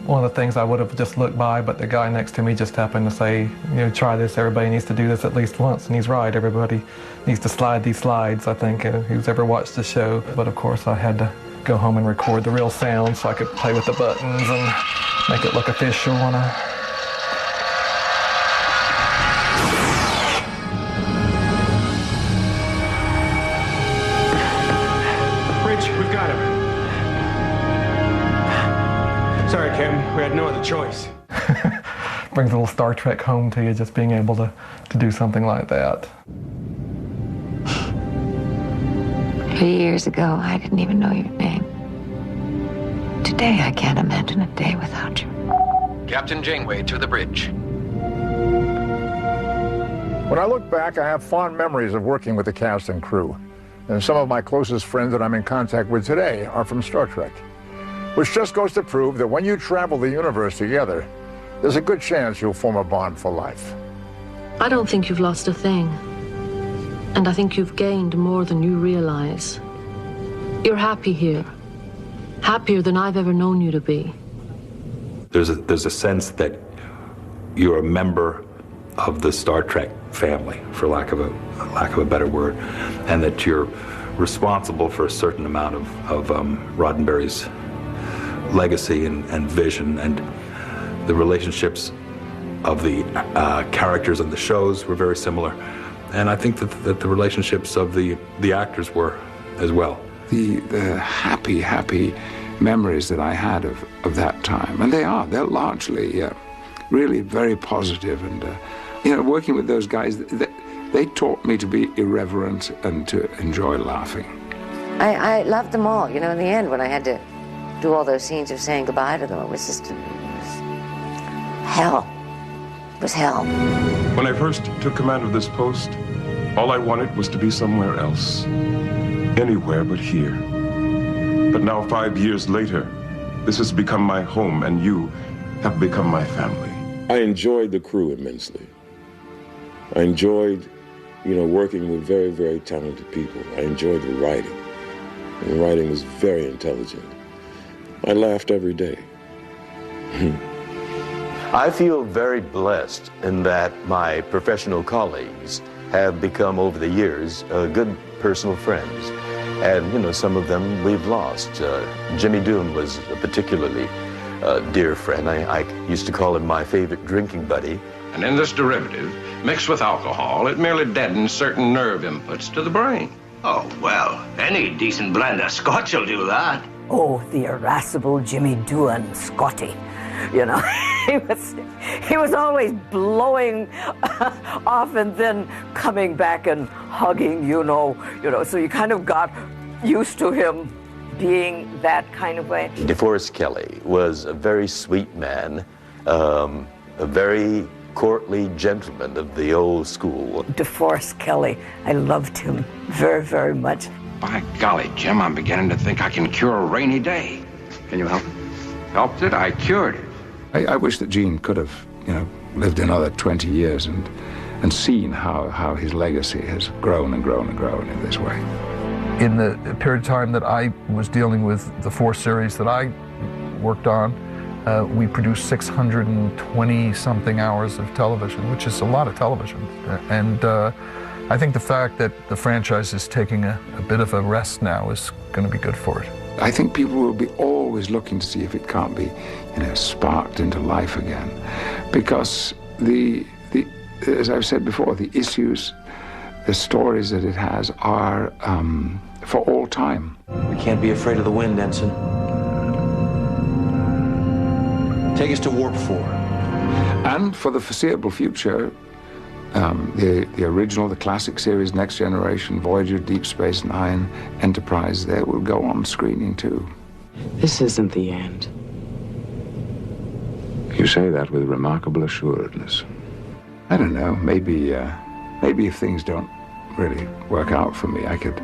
Speaker 32: one of the things I would have just looked by, but the guy next to me just happened to say, try this, everybody needs to do this at least once, and he's right, everybody needs to slide these slides, I think, who's ever watched the show. But of course I had to go home and record the real sound so I could play with the buttons and make it look official.
Speaker 21: Rich, we've got him. Sorry, Captain, we had no other choice.
Speaker 32: Brings a little Star Trek home to you, just being able to do something like that.
Speaker 22: 3 years ago, I didn't even know your name. Today, I can't imagine a day without you.
Speaker 1: Captain Janeway to the bridge.
Speaker 13: When I look back, I have fond memories of working with the cast and crew. And some of my closest friends that I'm in contact with today are from Star Trek. Which just goes to prove that when you travel the universe together, there's a good chance you'll form a bond for life.
Speaker 3: I don't think you've lost a thing. And I think you've gained more than you realize. You're happy here. Happier than I've ever known you to be.
Speaker 8: There's a sense that you're a member of the Star Trek family, for lack of a better word, and that you're responsible for a certain amount of Roddenberry's legacy and vision, and the relationships of the characters in the shows were very similar, and I think that the relationships of the actors were as well.
Speaker 6: The happy memories that I had of that time, and they're largely really very positive, and working with those guys, they taught me to be irreverent and to enjoy laughing.
Speaker 22: I loved them all. In the end, when I had to do all those scenes of saying goodbye to them, it was just hell. It was hell.
Speaker 9: When I first took command of this post, all I wanted was to be somewhere else. Anywhere but here. But now, 5 years later, this has become my home, and you have become my family.
Speaker 11: I enjoyed the crew immensely. I enjoyed, working with very, very talented people. I enjoyed the writing. And the writing was very intelligent. I laughed every day.
Speaker 12: I feel very blessed in that my professional colleagues have become, over the years, good personal friends. And, some of them we've lost. Jimmy Doohan was a particularly dear friend. I used to call him my favorite drinking buddy.
Speaker 18: And in this derivative, mixed with alcohol, it merely deadens certain nerve inputs to the brain.
Speaker 23: Oh, well, any decent blend of scotch will do that.
Speaker 24: Oh, the irascible Jimmy Doohan, Scotty. He was always blowing off and then coming back and hugging, so you kind of got used to him being that kind of way.
Speaker 12: DeForest Kelley was a very sweet man, a very courtly gentleman of the old school.
Speaker 24: DeForest Kelley, I loved him very, very much.
Speaker 23: By golly, Jim, I'm beginning to think I can cure a rainy day. Can you help? Helped it? I cured it.
Speaker 6: I wish that Gene could have, lived another 20 years and seen how his legacy has grown and grown and grown in this way.
Speaker 13: In the period of time that I was dealing with the 4 series that I worked on, we produced 620-something hours of television, which is a lot of television. And I think the fact that the franchise is taking a bit of a rest now is going to be good for it.
Speaker 6: I think people will be always looking to see if it can't be, sparked into life again. Because as I've said before, the issues, the stories that it has are for all time.
Speaker 19: We can't be afraid of the wind, Ensign. Take us to Warp 4.
Speaker 6: And for the foreseeable future, the original, the classic series, Next Generation, Voyager, Deep Space Nine, Enterprise, they will go on screening too.
Speaker 25: This isn't the end.
Speaker 6: You say that with remarkable assuredness. I don't know, maybe if things don't really work out for me, I could,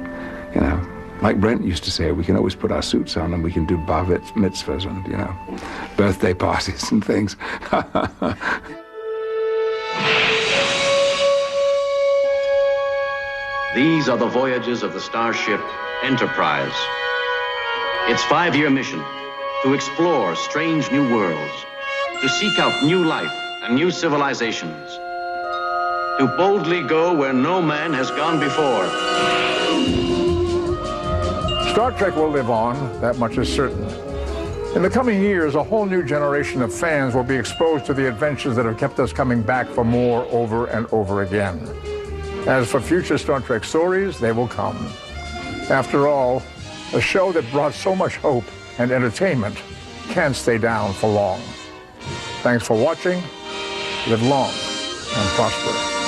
Speaker 6: like Brent used to say, we can always put our suits on and we can do bar mitzvahs and, birthday parties and things.
Speaker 26: These are the voyages of the starship Enterprise. Its 5-year mission, to explore strange new worlds, to seek out new life and new civilizations, to boldly go where no man has gone before.
Speaker 13: Star Trek will live on, that much is certain. In the coming years, a whole new generation of fans will be exposed to the adventures that have kept us coming back for more over and over again. As for future Star Trek stories, they will come. After all, a show that brought so much hope and entertainment can't stay down for long. Thanks for watching. Live long and prosper.